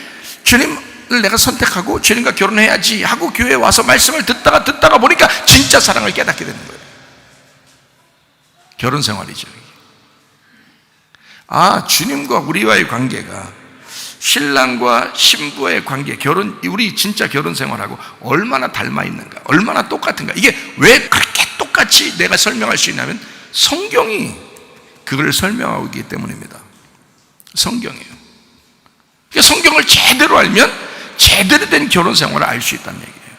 주님을 내가 선택하고 주님과 결혼해야지 하고 교회에 와서 말씀을 듣다가 보니까 진짜 사랑을 깨닫게 되는 거예요. 결혼 생활이죠. 주님과 우리와의 관계가 신랑과 신부의 관계, 우리 진짜 결혼 생활하고 얼마나 닮아 있는가, 얼마나 똑같은가. 이게 왜 그렇게 똑같이 내가 설명할 수 있냐면 성경이 그걸 설명하고 있기 때문입니다. 성경이에요. 그러니까 성경을 제대로 알면 제대로 된 결혼 생활을 알 수 있다는 얘기예요.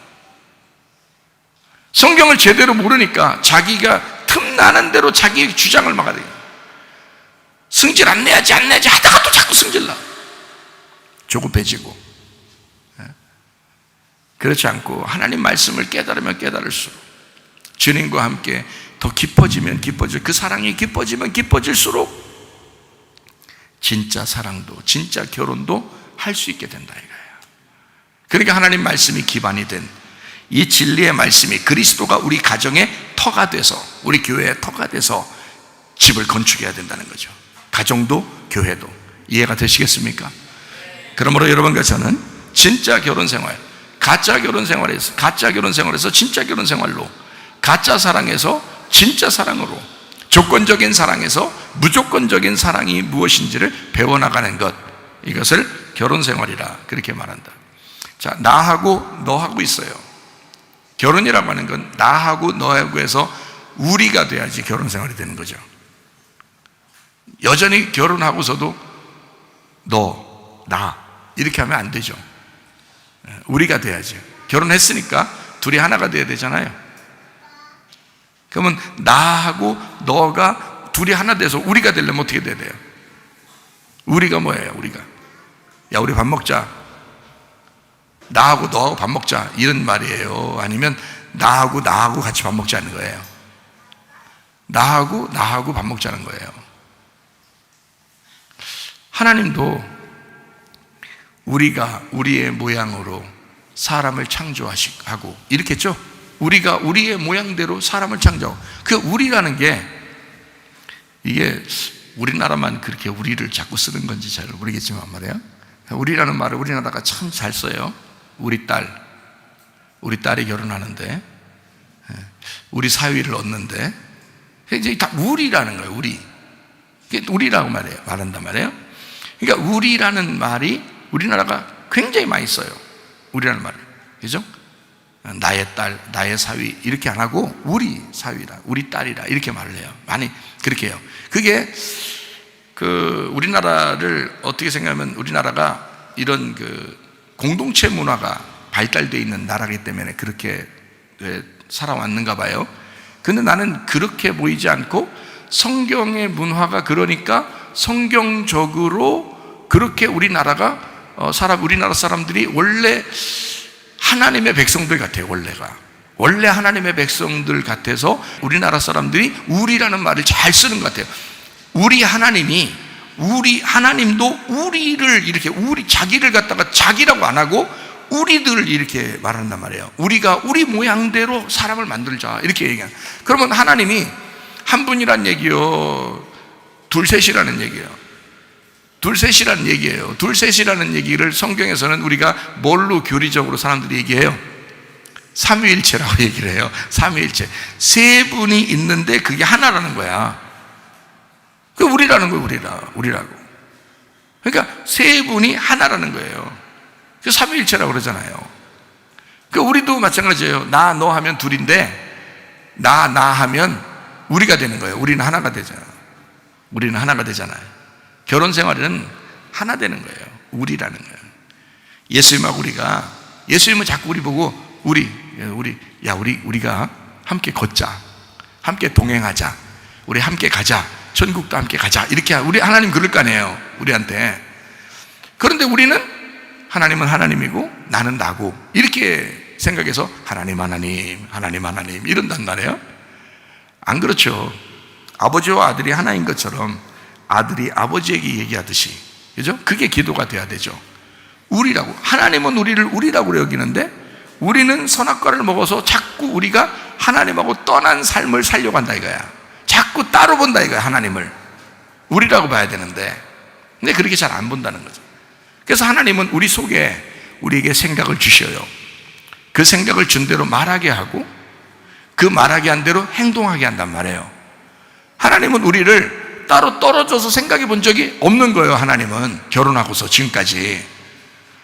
성경을 제대로 모르니까 자기가 틈나는 대로 자기의 주장을 막 하게 돼요. 승질 안 내야지 하다가 또 자꾸 승질나. 조급해지고. 그렇지 않고 하나님 말씀을 깨달으면 깨달을수록, 주님과 함께 더 깊어지면 깊어질, 그 사랑이 깊어지면 깊어질수록 진짜 사랑도, 진짜 결혼도 할 수 있게 된다 이거예요. 그러니까 하나님 말씀이 기반이 된 이 진리의 말씀이 그리스도가 우리 가정의 터가 돼서, 우리 교회의 터가 돼서 집을 건축해야 된다는 거죠. 가정도 교회도. 이해가 되시겠습니까? 그러므로 여러분과 저는 진짜 결혼 생활, 가짜 결혼 생활에서 진짜 결혼 생활로, 가짜 사랑에서 진짜 사랑으로, 조건적인 사랑에서 무조건적인 사랑이 무엇인지를 배워나가는 것, 이것을 결혼 생활이라 그렇게 말한다. 자, 나하고 너하고 있어요. 결혼이라고 하는 건 나하고 너하고 해서 우리가 돼야지 결혼 생활이 되는 거죠. 여전히 결혼하고서도 너, 나 이렇게 하면 안 되죠. 우리가 돼야지. 결혼했으니까 둘이 하나가 돼야 되잖아요. 그러면 나하고 너가 둘이 하나 돼서 우리가 되려면 어떻게 돼야 돼요? 우리가 뭐예요? 우리가, 야 우리 밥 먹자, 나하고 너하고 밥 먹자 이런 말이에요? 아니면 나하고 같이 밥 먹자는 거예요? 나하고 밥 먹자는 거예요. 하나님도 우리가 우리의 모양으로 사람을 창조하고 이렇게 했죠. 우리가 우리의 모양대로 사람을 창조하고, 그 우리라는 게 이게 우리나라만 그렇게 우리를 자꾸 쓰는 건지 잘 모르겠지만 말이에요. 우리라는 말을 우리나라가 참 잘 써요. 우리 딸이 결혼하는데, 우리 사위를 얻는데, 이제 다 우리라는 거예요. 우리라고 말한단 말이에요. 그러니까 우리라는 말이 우리나라가 굉장히 많이 써요. 우리라는 말을, 그죠? 나의 딸, 나의 사위 이렇게 안 하고 우리 사위라, 우리 딸이라 이렇게 말을 해요. 많이 그렇게 해요. 그게 우리나라를 어떻게 생각하면, 우리나라가 이런 공동체 문화가 발달되어 있는 나라이기 때문에 그렇게 살아왔는가 봐요. 근데 나는 그렇게 보이지 않고 성경의 문화가 그러니까 성경적으로 그렇게 우리나라 사람들이 원래 하나님의 백성들 같아요. 원래 하나님의 백성들 같아서 우리나라 사람들이 우리라는 말을 잘 쓰는 것 같아요. 하나님도 우리를 이렇게 자기를 갖다가 자기라고 안 하고 우리들 이렇게 말한단 말이에요. 우리가 우리 모양대로 사람을 만들자 이렇게 얘기해요. 그러면 하나님이 한 분이란 얘기요, 둘셋이라는 얘기예요. 둘셋이라는 얘기예요. 둘셋이라는 얘기를 성경에서는 우리가 뭘로 교리적으로 사람들이 얘기해요? 삼위일체라고 얘기를 해요. 삼위일체. 세 분이 있는데 그게 하나라는 거야. 그 우리라는 거예요. 우리라고. 그러니까 세 분이 하나라는 거예요. 그 삼위일체라고 그러잖아요. 그 우리도 마찬가지예요. 나, 너 하면 둘인데 나 하면 우리가 되는 거예요. 우리는 하나가 되잖아요. 우리는 하나가 되잖아요. 결혼 생활은 하나 되는 거예요. 우리라는 거예요. 예수님은 자꾸 우리 보고 우리가 함께 걷자, 함께 동행하자, 우리 함께 가자, 천국도 함께 가자, 이렇게 우리 하나님 그럴 거 아니에요, 우리한테. 그런데 하나님은 하나님이고 나는 나고 이렇게 생각해서 하나님 이런단 말이에요. 안 그렇죠. 아버지와 아들이 하나인 것처럼 아들이 아버지에게 얘기하듯이, 그죠? 그게 기도가 돼야 되죠. 우리라고. 하나님은 우리를 우리라고 여기는데 우리는 선악과를 먹어서 자꾸 우리가 하나님하고 떠난 삶을 살려고 한다 이거야. 자꾸 따로 본다 이거야. 하나님을 우리라고 봐야 되는데, 근데 그렇게 잘 안 본다는 거죠. 그래서 하나님은 우리 속에 우리에게 생각을 주셔요. 그 생각을 준 대로 말하게 하고 그 말하게 한 대로 행동하게 한단 말이에요. 하나님은 우리를 따로 떨어져서 생각해 본 적이 없는 거예요. 하나님은 결혼하고서 지금까지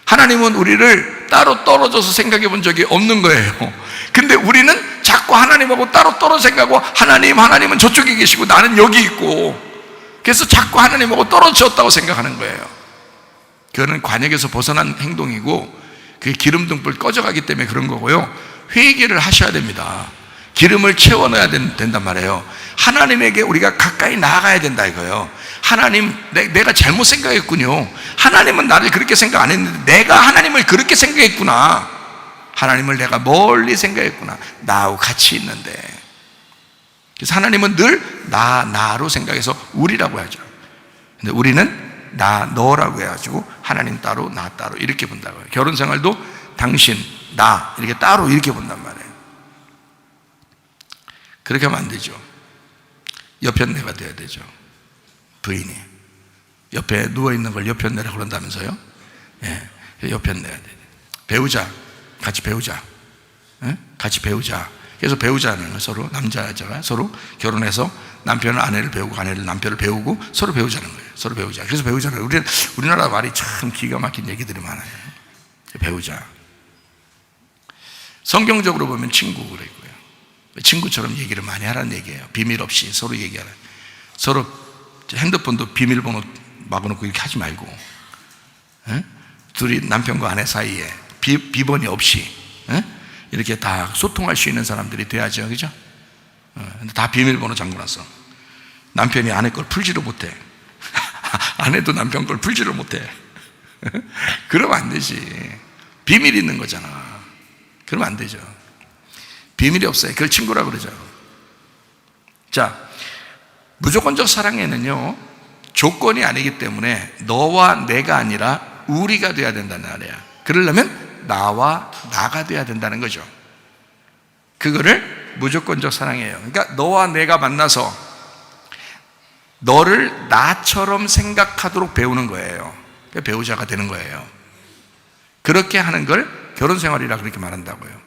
하나님은 우리를 따로 떨어져서 생각해 본 적이 없는 거예요. 근데 우리는 자꾸 하나님하고 따로 떨어져 생각하고 하나님은 저쪽에 계시고 나는 여기 있고, 그래서 자꾸 하나님하고 떨어졌다고 생각하는 거예요. 그거는 관역에서 벗어난 행동이고 그게 기름등불 꺼져가기 때문에 그런 거고요. 회개를 하셔야 됩니다. 기름을 채워 넣어야 된단 말이에요. 하나님에게 우리가 가까이 나아가야 된다 이거예요. 하나님, 내가 잘못 생각했군요. 하나님은 나를 그렇게 생각 안 했는데 내가 하나님을 그렇게 생각했구나. 하나님을 내가 멀리 생각했구나. 나하고 같이 있는데. 그래서 하나님은 늘 나로 생각해서 우리라고 하죠. 근데 우리는 나, 너라고 해가지고 하나님 따로, 나 따로 이렇게 본다고요. 결혼 생활도 당신, 나 이렇게 따로 이렇게 본단 말이에요. 그렇게 하면 안 되죠. 여편내가 돼야 되죠. 부인이 옆에 누워있는 걸 여편내라고 그런다면서요? 예, 여편내야 돼. 배우자, 같이 배우자. 예? 같이 배우자. 그래서 배우자는 걸 서로, 남자 여자가 서로 결혼해서 남편은 아내를 배우고 아내를 남편을 배우고 서로 배우자는 거예요. 서로 배우자. 그래서 배우자는, 우리나라 말이 참 기가 막힌 얘기들이 많아요. 배우자. 성경적으로 보면 친구 그랬고요. 친구처럼 얘기를 많이 하라는 얘기예요. 비밀 없이 서로 얘기하라. 서로 핸드폰도 비밀번호 막아놓고 이렇게 하지 말고, 에? 둘이 남편과 아내 사이에 비번이 없이, 에? 이렇게 다 소통할 수 있는 사람들이 돼야죠, 그죠? 근데 다 비밀번호 잠궈놨어. 남편이 아내 걸 풀지를 못해. 아내도 남편 걸 풀지를 못해. 그러면 안 되지. 비밀이 있는 거잖아. 그러면 안 되죠. 비밀이 없어요. 그걸 친구라고 그러죠. 자, 무조건적 사랑에는요, 조건이 아니기 때문에 너와 내가 아니라 우리가 돼야 된다는 말이야. 그러려면 나와 나가 돼야 된다는 거죠. 그거를 무조건적 사랑이에요. 그러니까 너와 내가 만나서 너를 나처럼 생각하도록 배우는 거예요. 배우자가 되는 거예요. 그렇게 하는 걸 결혼생활이라 그렇게 말한다고요.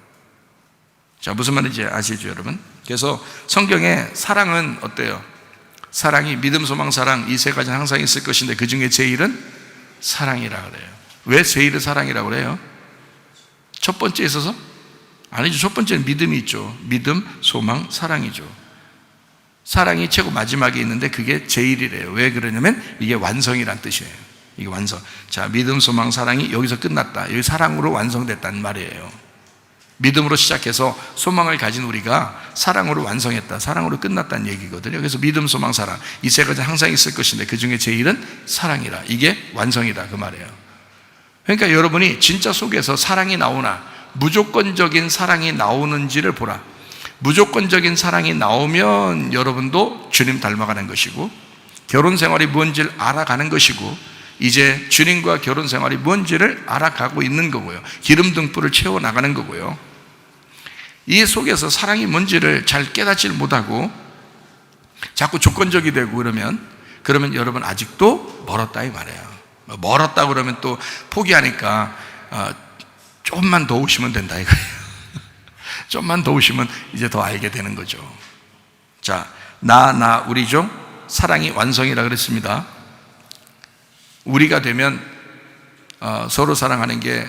자, 무슨 말인지 아시죠, 여러분? 그래서 성경에 사랑은 어때요? 사랑이 믿음, 소망, 사랑 이 세 가지는 항상 있을 것인데 그 중에 제일은 사랑이라 그래요. 왜 제일은 사랑이라고 그래요? 첫 번째 있어서? 아니죠. 첫 번째는 믿음이 있죠. 믿음, 소망, 사랑이죠. 사랑이 최고 마지막에 있는데 그게 제일이래요. 왜 그러냐면 이게 완성이란 뜻이에요. 이게 완성. 자, 믿음, 소망, 사랑이 여기서 끝났다. 여기 사랑으로 완성됐다는 말이에요. 믿음으로 시작해서 소망을 가진 우리가 사랑으로 완성했다, 사랑으로 끝났다는 얘기거든요. 그래서 믿음, 소망, 사랑 이 세 가지 항상 있을 것인데 그 중에 제일은 사랑이라. 이게 완성이다 그 말이에요. 그러니까 여러분이 진짜 속에서 사랑이 나오나 무조건적인 사랑이 나오는지를 보라. 무조건적인 사랑이 나오면 여러분도 주님 닮아가는 것이고, 결혼 생활이 뭔지를 알아가는 것이고, 이제 주님과 결혼 생활이 뭔지를 알아가고 있는 거고요. 기름 등불을 채워나가는 거고요. 이 속에서 사랑이 뭔지를 잘 깨닫지 못하고 자꾸 조건적이 되고 그러면 여러분 아직도 멀었다 이 말이에요. 멀었다 그러면 또 포기하니까 조금만 더 오시면 된다 이거예요. 좀만 더 오시면 이제 더 알게 되는 거죠. 자, 우리죠. 사랑이 완성이라 그랬습니다. 우리가 되면 서로 사랑하는 게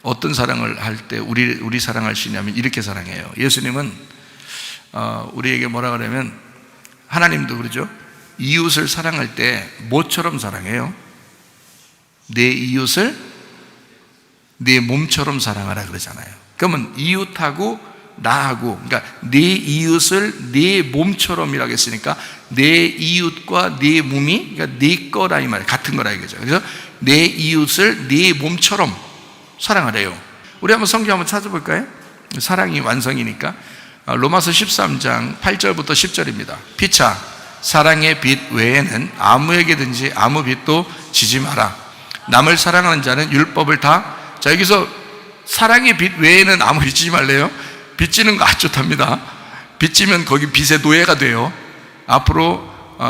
어떤 사랑을 할 때 우리 사랑할 수 있냐면 이렇게 사랑해요. 예수님은 우리에게 뭐라 그러면, 하나님도 그러죠. 이웃을 사랑할 때 뭐처럼 사랑해요? 내 이웃을 내 몸처럼 사랑하라 그러잖아요. 그러면 이웃하고 나하고, 그러니까 내 이웃을 내 몸처럼이라고 했으니까 내 이웃과 내 몸이, 그러니까 내 거라 이 말이에요. 같은 거라 이거죠. 그래서 내 이웃을 내 몸처럼 사랑하래요. 우리 한번 성경 한번 찾아볼까요? 사랑이 완성이니까. 로마서 13장 8절부터 10절입니다. 피차 사랑의 빛 외에는 아무에게든지 아무 빚도 지지 마라. 남을 사랑하는 자는 율법을 다. 자, 여기서 사랑의 빛 외에는 아무 빚지지 말래요. 빚지는 거 아주 좋답니다. 빚지면 거기 빚의 노예가 돼요. 앞으로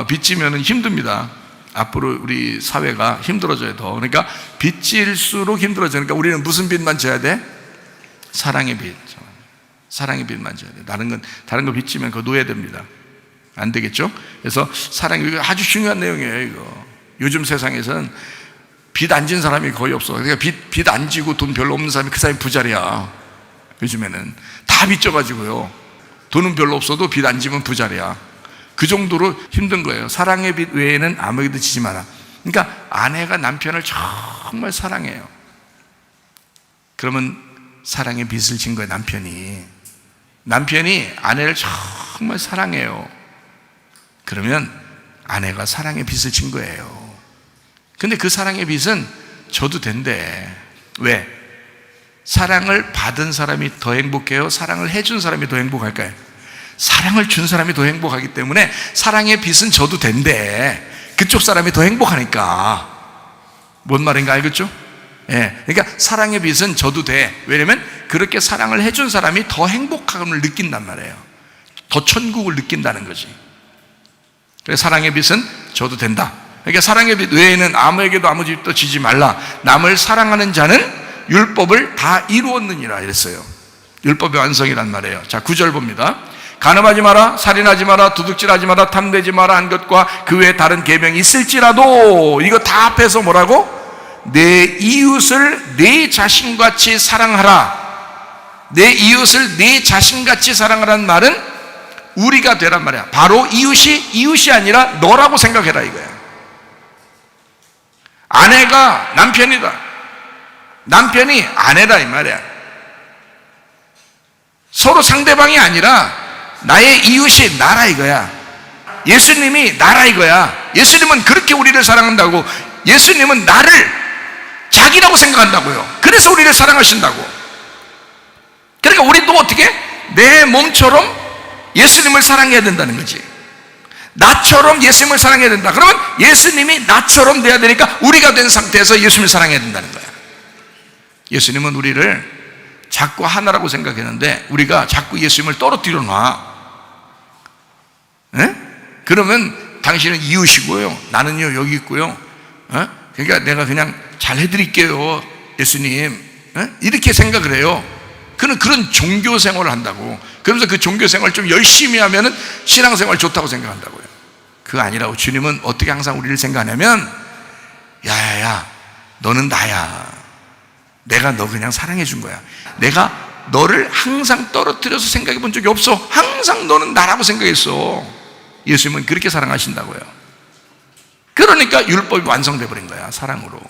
빚지면 힘듭니다. 앞으로 우리 사회가 힘들어져요 더. 그러니까 빚질수록 힘들어지니까 우리는 무슨 빚만 져야 돼? 사랑의 빚. 사랑의 빚만 져야 돼. 다른 거 빚지면 그거 노예됩니다. 안 되겠죠? 그래서 사랑이 아주 중요한 내용이에요 이거. 요즘 세상에서는 빚 안 진 사람이 거의 없어. 그러니까 빚 안 지고 돈 별로 없는 사람이 그 사람이 부자리야. 요즘에는 다 빚져가지고요. 돈은 별로 없어도 빚 안 지면 부자리야. 그 정도로 힘든 거예요. 사랑의 빚 외에는 아무에게도 지지 마라. 그러니까 아내가 남편을 정말 사랑해요. 그러면 사랑의 빚을 진 거예요. 남편이 아내를 정말 사랑해요. 그러면 아내가 사랑의 빚을 진 거예요. 근데 그 사랑의 빚은 져도 된대. 왜? 사랑을 받은 사람이 더 행복해요? 사랑을 해준 사람이 더 행복할까요? 사랑을 준 사람이 더 행복하기 때문에 사랑의 빚은 져도 된대. 그쪽 사람이 더 행복하니까. 뭔 말인가 알겠죠? 예, 그러니까 사랑의 빚은 져도 돼. 왜냐면 그렇게 사랑을 해준 사람이 더 행복함을 느낀단 말이에요. 더 천국을 느낀다는 거지. 그래서 사랑의 빚은 져도 된다. 그러니까 사랑의 빚 외에는 아무에게도 아무 빚도 지지 말라. 남을 사랑하는 자는 율법을 다 이루었느니라 이랬어요. 율법의 완성이란 말이에요. 자, 9절 봅니다. 간음하지 마라, 살인하지 마라, 도둑질하지 마라, 탐내지 마라 한 것과 그 외에 다른 계명이 있을지라도, 이거 다 합해서 뭐라고? 내 이웃을 내 자신같이 사랑하라. 내 이웃을 내 자신같이 사랑하라는 말은 우리가 되란 말이야. 바로 이웃이 아니라 너라고 생각해라 이거야. 아내가 남편이다, 남편이 아내다 이 말이야. 서로 상대방이 아니라 나의 이웃이 나라 이거야. 예수님이 나라 이거야. 예수님은 그렇게 우리를 사랑한다고. 예수님은 나를 자기라고 생각한다고요. 그래서 우리를 사랑하신다고. 그러니까 우리도 어떻게? 내 몸처럼 예수님을 사랑해야 된다는 거지. 나처럼 예수님을 사랑해야 된다. 그러면 예수님이 나처럼 돼야 되니까 우리가 된 상태에서 예수님을 사랑해야 된다는 거야. 예수님은 우리를 자꾸 하나라고 생각했는데 우리가 자꾸 예수님을 떨어뜨려 놔. 에? 그러면 당신은 이웃이고요, 나는요 여기 있고요. 그러니까 내가 그냥 잘 해드릴게요 예수님, 이렇게 생각을 해요. 그런 종교 생활을 한다고. 그러면서 그 종교 생활을 좀 열심히 하면은 신앙생활 좋다고 생각한다고요. 그거 아니라고. 주님은 어떻게 항상 우리를 생각하냐면, 야야야, 너는 나야. 내가 너 그냥 사랑해 준 거야. 내가 너를 항상 떨어뜨려서 생각해 본 적이 없어. 항상 너는 나라고 생각했어. 예수님은 그렇게 사랑하신다고요. 그러니까 율법이 완성돼 버린 거야, 사랑으로.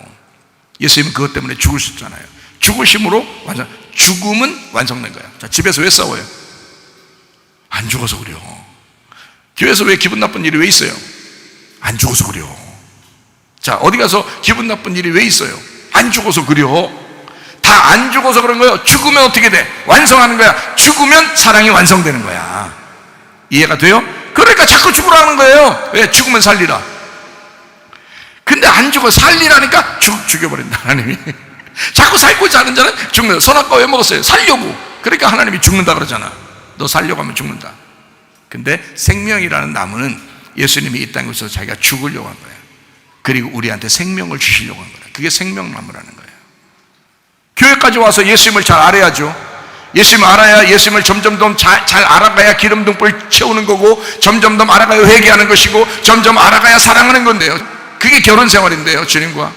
예수님은 그것 때문에 죽으셨잖아요. 죽으심으로 완성. 죽음은 완성된 거야. 자, 집에서 왜 싸워요? 안 죽어서 그래요. 교회에서 왜 기분 나쁜 일이 왜 있어요? 안 죽어서 그래요. 자, 어디 가서 기분 나쁜 일이 왜 있어요? 안 죽어서 그래요. 다 안 죽어서 그런 거예요. 죽으면 어떻게 돼? 완성하는 거야. 죽으면 사랑이 완성되는 거야. 이해가 돼요? 그러니까 자꾸 죽으라는 거예요. 왜? 죽으면 살리라. 근데 안 죽어 살리라니까 죽여버린다 하나님이. 자꾸 살고자 하는 자는 죽는. 선악과 왜 먹었어요? 살려고. 그러니까 하나님이 죽는다 그러잖아. 너 살려고 하면 죽는다. 근데 생명이라는 나무는 예수님이 이 땅에서 자기가 죽으려고 한 거예요. 그리고 우리한테 생명을 주시려고 한 거예요. 그게 생명나무라는 거예요. 교회까지 와서 예수님을 잘 알아야죠. 예수님을 알아야 예수님을 점점 더 잘 알아가야 기름등불 채우는 거고, 점점 더 알아가야 회개하는 것이고, 점점 알아가야 사랑하는 건데요. 그게 결혼 생활인데요. 주님과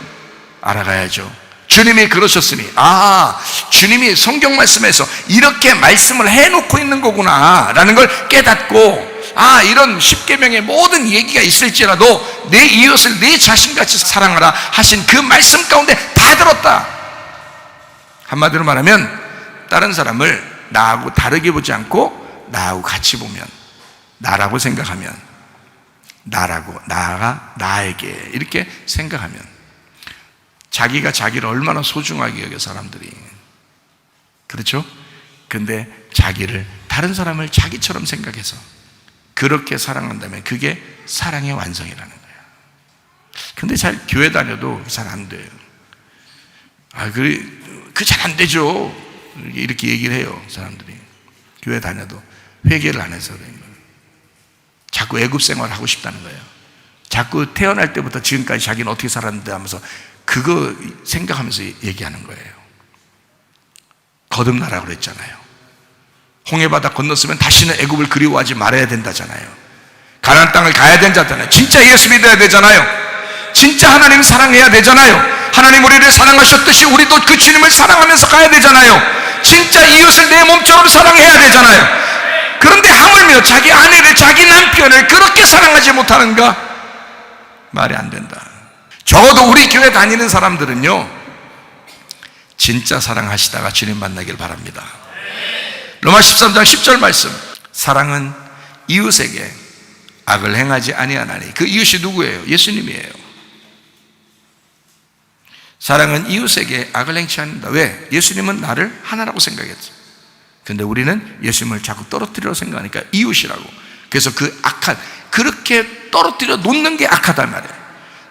알아가야죠. 주님이 그러셨으니, 주님이 성경 말씀에서 이렇게 말씀을 해놓고 있는 거구나 라는 걸 깨닫고, 이런 십계명의 모든 얘기가 있을지라도 내 이웃을 내 자신같이 사랑하라 하신 그 말씀 가운데 다 들었다. 한마디로 말하면 다른 사람을 나하고 다르게 보지 않고 나하고 같이 보면, 나라고 생각하면, 나가 나에게 이렇게 생각하면, 자기가 자기를 얼마나 소중하게 여겨 사람들이. 그렇죠? 근데 자기를, 다른 사람을 자기처럼 생각해서 그렇게 사랑한다면 그게 사랑의 완성이라는 거예요. 근데 잘 교회 다녀도 잘 안 돼요. 그 잘 안 되죠. 이렇게 얘기를 해요, 사람들이. 교회 다녀도 회개를 안 해서 그래요. 자꾸 애굽 생활을 하고 싶다는 거예요. 자꾸 태어날 때부터 지금까지 자기는 어떻게 살았는데 하면서 그거 생각하면서 얘기하는 거예요. 거듭나라고 그랬잖아요. 홍해바다 건넜으면 다시는 애굽을 그리워하지 말아야 된다잖아요. 가나안 땅을 가야 된다잖아요. 진짜 예수 믿어야 되잖아요. 진짜 하나님 사랑해야 되잖아요. 하나님 우리를 사랑하셨듯이 우리도 그 주님을 사랑하면서 가야 되잖아요. 진짜 이웃을 내 몸처럼 사랑해야 되잖아요. 그런데 하물며 자기 아내를, 자기 남편을 그렇게 사랑하지 못하는가? 말이 안 된다. 적어도 우리 교회 다니는 사람들은요, 진짜 사랑하시다가 주님 만나길 바랍니다. 로마 13장 10절 말씀, 사랑은 이웃에게 악을 행하지 아니하나니. 그 이웃이 누구예요? 예수님이에요. 사랑은 이웃에게 악을 행치 않는다. 왜? 예수님은 나를 하나라고 생각했죠. 근데 우리는 예수님을 자꾸 떨어뜨리려고 생각하니까 이웃이라고. 그래서 그 악한, 그렇게 떨어뜨려 놓는 게 악하단 말이에요.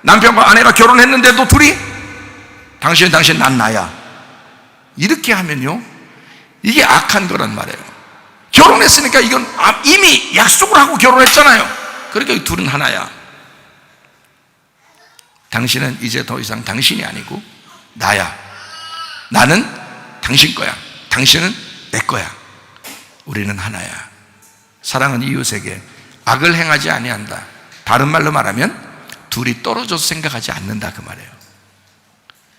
남편과 아내가 결혼했는데도 둘이 당신, 난 나야, 이렇게 하면요, 이게 악한 거란 말이에요. 결혼했으니까 이건 이미 약속을 하고 결혼했잖아요. 그러니까 둘은 하나야. 당신은 이제 더 이상 당신이 아니고 나야. 나는 당신 거야. 당신은 내 거야. 우리는 하나야. 사랑은 이웃에게 악을 행하지 아니한다. 다른 말로 말하면 둘이 떨어져서 생각하지 않는다, 그 말이에요.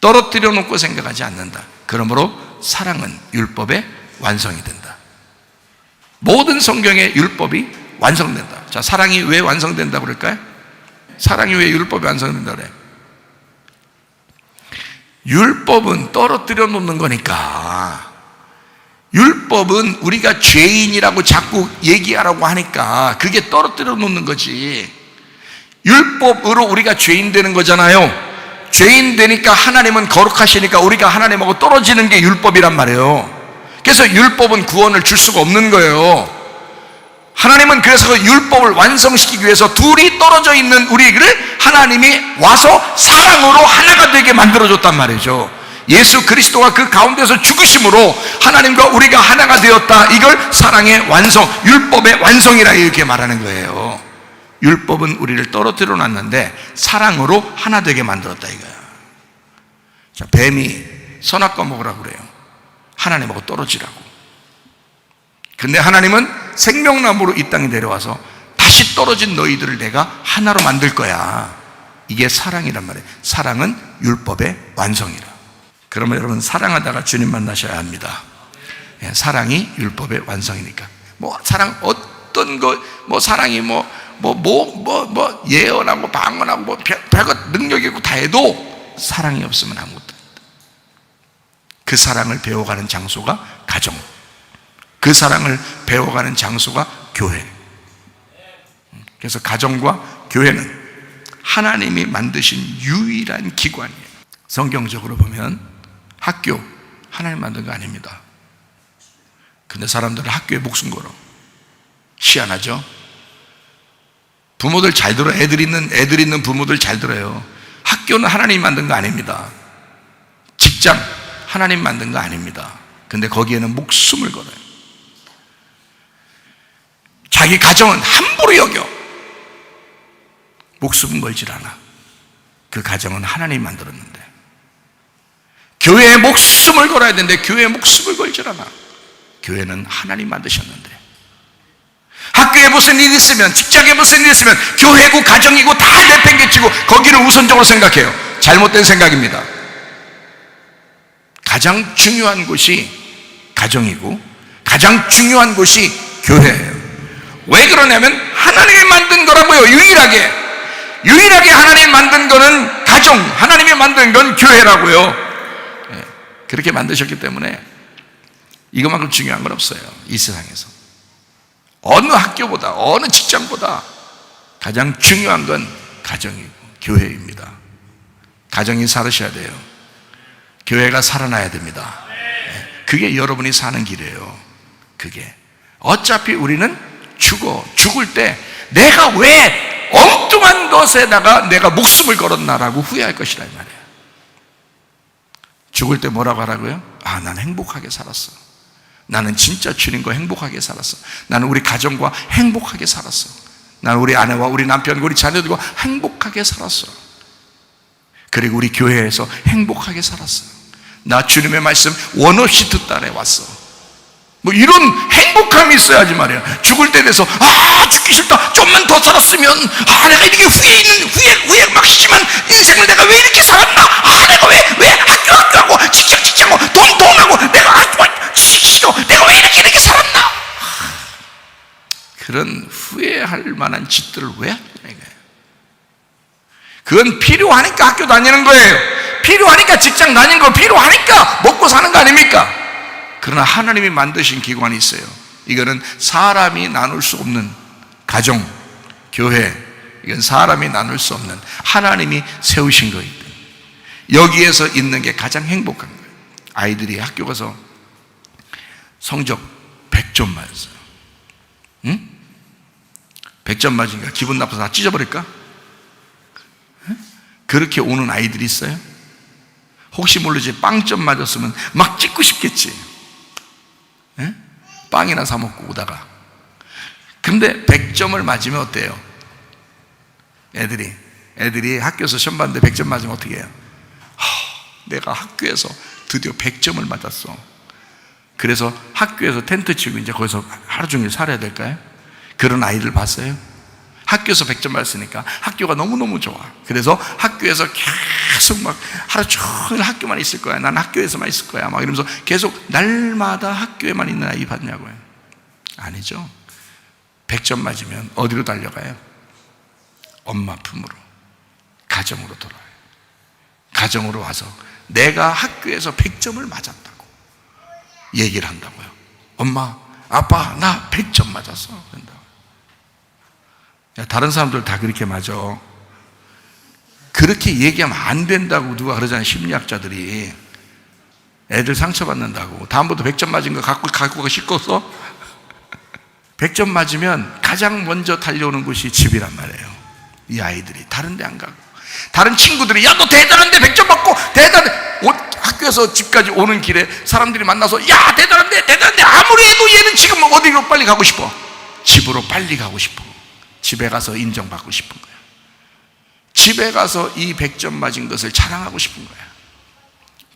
떨어뜨려 놓고 생각하지 않는다. 그러므로 사랑은 율법의 완성이 된다. 모든 성경의 율법이 완성된다. 자, 사랑이 왜 완성된다고 그럴까요? 사랑이 왜 율법이 완성된다고 그래요? 율법은 떨어뜨려 놓는 거니까. 율법은 우리가 죄인이라고 자꾸 얘기하라고 하니까 그게 떨어뜨려 놓는 거지. 율법으로 우리가 죄인 되는 거잖아요. 죄인 되니까 하나님은 거룩하시니까 우리가 하나님하고 떨어지는 게 율법이란 말이에요. 그래서 율법은 구원을 줄 수가 없는 거예요. 하나님은 그래서 그 율법을 완성시키기 위해서 둘이 떨어져 있는 우리를 하나님이 와서 사랑으로 하나가 되게 만들어줬단 말이죠. 예수 그리스도가 그 가운데서 죽으심으로 하나님과 우리가 하나가 되었다. 이걸 사랑의 완성, 율법의 완성이라 이렇게 말하는 거예요. 율법은 우리를 떨어뜨려 놨는데 사랑으로 하나 되게 만들었다 이거야. 자, 뱀이 선악과 먹으라고 그래요. 하나님하고 떨어지라고. 근데 하나님은 생명나무로 이 땅에 내려와서 다시 떨어진 너희들을 내가 하나로 만들 거야. 이게 사랑이란 말이에요. 사랑은 율법의 완성이라. 그러면 여러분, 사랑하다가 주님 만나셔야 합니다. 사랑이 율법의 완성이니까. 사랑 어떤 거, 사랑이 예언하고 방언하고 별것 능력이 있고 다 해도 사랑이 없으면 아무것도 없다. 그 사랑을 배워가는 장소가 가정. 그 사랑을 배워가는 장소가 교회. 그래서 가정과 교회는 하나님이 만드신 유일한 기관이에요. 성경적으로 보면 학교, 하나님 만든 거 아닙니다. 근데 사람들은 학교에 목숨 걸어. 희한하죠? 부모들 잘 들어. 애들 있는 부모들 잘 들어요. 학교는 하나님 만든 거 아닙니다. 직장 하나님 만든 거 아닙니다. 근데 거기에는 목숨을 걸어요. 자기 가정은 함부로 여겨. 목숨은 걸질 않아. 그 가정은 하나님 만들었는데. 교회에 목숨을 걸어야 되는데 교회에 목숨을 걸질 않아. 교회는 하나님 만드셨는데. 학교에 무슨 일이 있으면, 직장에 무슨 일이 있으면 교회고 가정이고 다 내팽개치고 거기를 우선적으로 생각해요. 잘못된 생각입니다. 가장 중요한 곳이 가정이고 가장 중요한 곳이 교회예요. 왜 그러냐면 하나님이 만든 거라고요. 유일하게 하나님이 만든 거는 가정, 하나님이 만든 건 교회라고요. 그렇게 만드셨기 때문에 이것만큼 중요한 건 없어요. 이 세상에서 어느 학교보다 어느 직장보다 가장 중요한 건 가정이고 교회입니다. 가정이 살으셔야 돼요. 교회가 살아나야 됩니다. 그게 여러분이 사는 길이에요. 그게 어차피 우리는 죽을 때 내가 왜 엉뚱한 것에다가 내가 목숨을 걸었나라고 후회할 것이라 이 말이에요. 죽을 때 뭐라고 하라고요? 아, 난 행복하게 살았어. 나는 진짜 주님과 행복하게 살았어. 나는 우리 가정과 행복하게 살았어. 나는 우리 아내와 우리 남편과 우리 자녀들과 행복하게 살았어. 그리고 우리 교회에서 행복하게 살았어. 나 주님의 말씀 원 없이 듣다 해왔어. 뭐 이런 행복함이 있어야지 말이야. 죽을 때 돼서 죽기 싫다, 좀만 더 살았으면, 내가 이렇게 후회 막 심한 인생을 내가 왜 이렇게 살았나, 내가 왜 학교하고 직장하고 돈하고 내가 싫어, 내가 왜 이렇게 살았나. 그런 후회할 만한 짓들을 왜 하냐 이거예요. 그건 필요하니까 학교 다니는 거예요. 필요하니까 직장 다니는 거, 필요하니까 먹고 사는 거 아닙니까? 그러나 하나님이 만드신 기관이 있어요. 이거는 사람이 나눌 수 없는 가정, 교회, 이건 사람이 나눌 수 없는 하나님이 세우신 거예요. 여기에서 있는 게 가장 행복한 거예요. 아이들이 학교 가서 성적 100점 맞았어요. 응? 100점 맞으니까 기분 나빠서 다 찢어버릴까? 그렇게 오는 아이들이 있어요? 혹시 모르지 빵점 맞았으면 막 찍고 싶겠지. 빵이나 사 먹고 오다가. 근데 100점을 맞으면 어때요? 애들이 학교에서 시험 봤는데 100점 맞으면 어떻게 해요? 내가 학교에서 드디어 100점을 맞았어. 그래서 학교에서 텐트 치고 이제 거기서 하루 종일 살아야 될까요? 그런 아이들 봤어요? 학교에서 100점 맞았으니까 학교가 너무너무 좋아. 그래서 학교에서 계속 막 하루 종일 학교만 있을 거야. 난 학교에서만 있을 거야. 막 이러면서 계속 날마다 학교에만 있는 아이 봤냐고요? 아니죠. 100점 맞으면 어디로 달려가요? 엄마 품으로, 가정으로 돌아와요. 가정으로 와서 내가 학교에서 100점을 맞았다고 얘기를 한다고요. 엄마, 아빠, 나 100점 맞았어. 다른 사람들 다 그렇게 맞아. 그렇게 얘기하면 안 된다고 누가 그러잖아요. 심리학자들이. 애들 상처받는다고. 다음부터 100점 맞은 거 갖고 가 씻고서 100점 맞으면 가장 먼저 달려오는 곳이 집이란 말이에요. 이 아이들이 다른 데 안 가고. 다른 친구들이 야, 너 대단한데 100점 맞고 대단해. 학교에서 집까지 오는 길에 사람들이 만나서 야, 대단한데 아무리 해도 얘는 지금 어디로 빨리 가고 싶어? 집으로 빨리 가고 싶어. 집에 가서 인정받고 싶은 거야. 집에 가서 이 100점 맞은 것을 자랑하고 싶은 거야.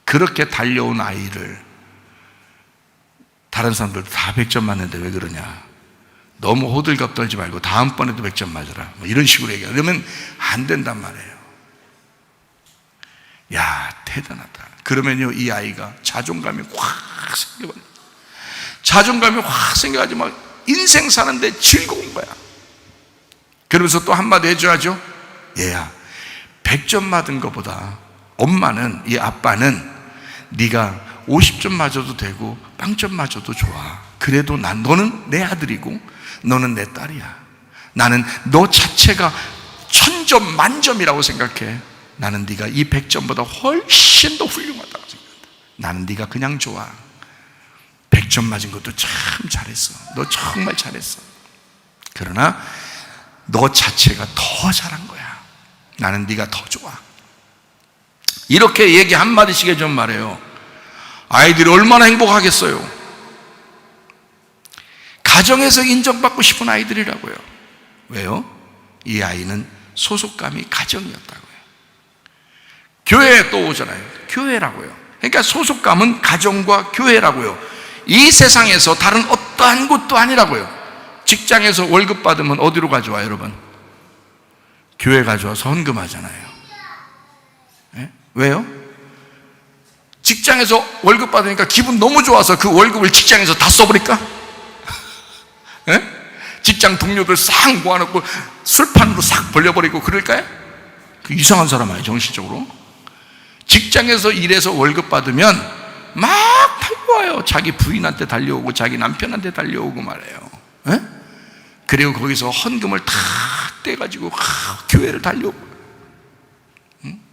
그렇게 달려온 아이를 다른 사람들도 다 100점 맞는데 왜 그러냐? 너무 호들갑 떨지 말고 다음번에도 100점 맞으라. 뭐 이런 식으로 얘기해. 그러면 안 된단 말이에요. 야, 대단하다. 그러면요, 이 아이가 자존감이 확 생겨버려. 자존감이 확 생겨가지고 막 인생 사는데 즐거운 거야. 그러면서 또 한마디 해줘야죠. 얘야, 100점 맞은 것보다 엄마는, 이 아빠는 네가 50점 맞아도 되고 빵점 맞아도 좋아. 그래도 너는 내 아들이고 너는 내 딸이야. 나는 너 자체가 천점 만점이라고 생각해. 나는 네가 이 100점보다 훨씬 더 훌륭하다고 생각한다. 나는 네가 그냥 좋아. 100점 맞은 것도 참 잘했어. 너 정말 잘했어. 그러나 너 자체가 더 잘한 거야. 나는 네가 더 좋아. 이렇게 얘기 한마디씩 해좀 말해요. 아이들이 얼마나 행복하겠어요. 가정에서 인정받고 싶은 아이들이라고요. 왜요? 이 아이는 소속감이 가정이었다고요. 교회에 또 오잖아요. 교회라고요. 그러니까 소속감은 가정과 교회라고요. 이 세상에서 다른 어떠한 곳도 아니라고요. 직장에서 월급 받으면 어디로 가져와요, 여러분? 교회 가져와서 헌금하잖아요. 네? 왜요? 직장에서 월급 받으니까 기분 너무 좋아서 그 월급을 직장에서 다 써버릴까? 네? 직장 동료들 싹 모아놓고 술판으로 싹 벌려버리고 그럴까요? 그 이상한 사람 아니에요, 정신적으로. 직장에서 일해서 월급 받으면 막 달려와요. 자기 부인한테 달려오고 자기 남편한테 달려오고 말해요. 네? 그리고 거기서 헌금을 다 떼가지고 교회를 달려오고,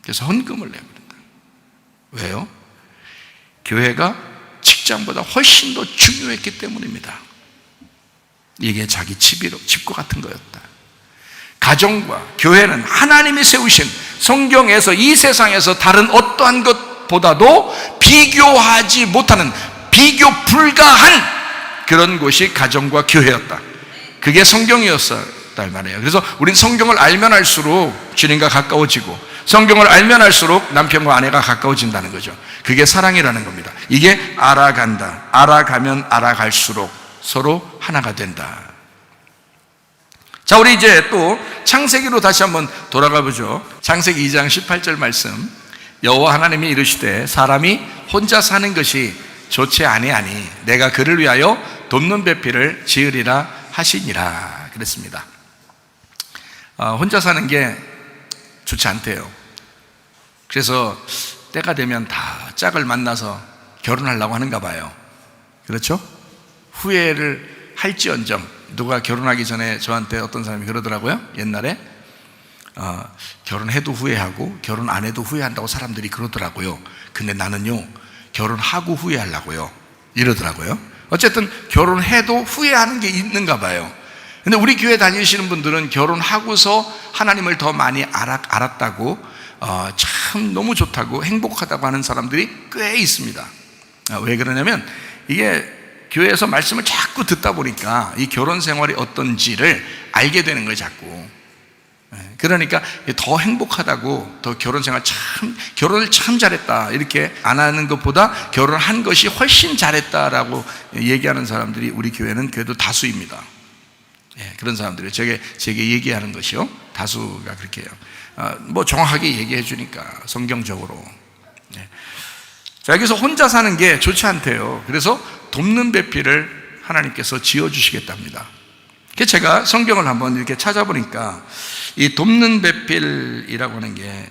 그래서 헌금을 내버린다. 왜요? 교회가 직장보다 훨씬 더 중요했기 때문입니다. 이게 자기 집과 같은 거였다. 가정과 교회는 하나님이 세우신, 성경에서 이 세상에서 다른 어떠한 것보다도 비교하지 못하는, 비교 불가한 그런 곳이 가정과 교회였다. 그게 성경이었다 말이에요. 그래서 우린 성경을 알면 알수록 주님과 가까워지고, 성경을 알면 알수록 남편과 아내가 가까워진다는 거죠. 그게 사랑이라는 겁니다. 이게 알아간다. 알아가면 알아갈수록 서로 하나가 된다. 자, 우리 이제 또 창세기로 다시 한번 돌아가 보죠. 창세기 2장 18절 말씀. 여호와 하나님이 이르시되 사람이 혼자 사는 것이 좋지 아니하니 내가 그를 위하여 돕는 배필을 지으리라 하시니라 그랬습니다. 혼자 사는 게 좋지 않대요. 그래서 때가 되면 다 짝을 만나서 결혼하려고 하는가 봐요. 그렇죠? 후회를 할지언정, 누가 결혼하기 전에 저한테 어떤 사람이 그러더라고요. 옛날에 결혼해도 후회하고 결혼 안 해도 후회한다고 사람들이 그러더라고요. 근데 나는요, 결혼하고 후회하려고요 이러더라고요. 어쨌든 결혼해도 후회하는 게 있는가 봐요. 근데 우리 교회 다니시는 분들은 결혼하고서 하나님을 더 많이 알았다고, 참 너무 좋다고, 행복하다고 하는 사람들이 꽤 있습니다. 왜 그러냐면 이게 교회에서 말씀을 자꾸 듣다 보니까 이 결혼 생활이 어떤지를 알게 되는 거예요, 자꾸. 그러니까 더 행복하다고, 더 결혼을 참 잘했다 이렇게 안 하는 것보다 결혼한 것이 훨씬 잘했다라고 얘기하는 사람들이 우리 교회는 그래도 다수입니다. 그런 사람들이 제게 얘기하는 것이요, 다수가 그렇게 해요. 뭐 정확하게 얘기해 주니까 성경적으로. 자, 여기서 혼자 사는 게 좋지 않대요. 그래서 돕는 배필을 하나님께서 지어주시겠답니다. 제가 성경을 한번 이렇게 찾아보니까 이 돕는 배필이라고 하는 게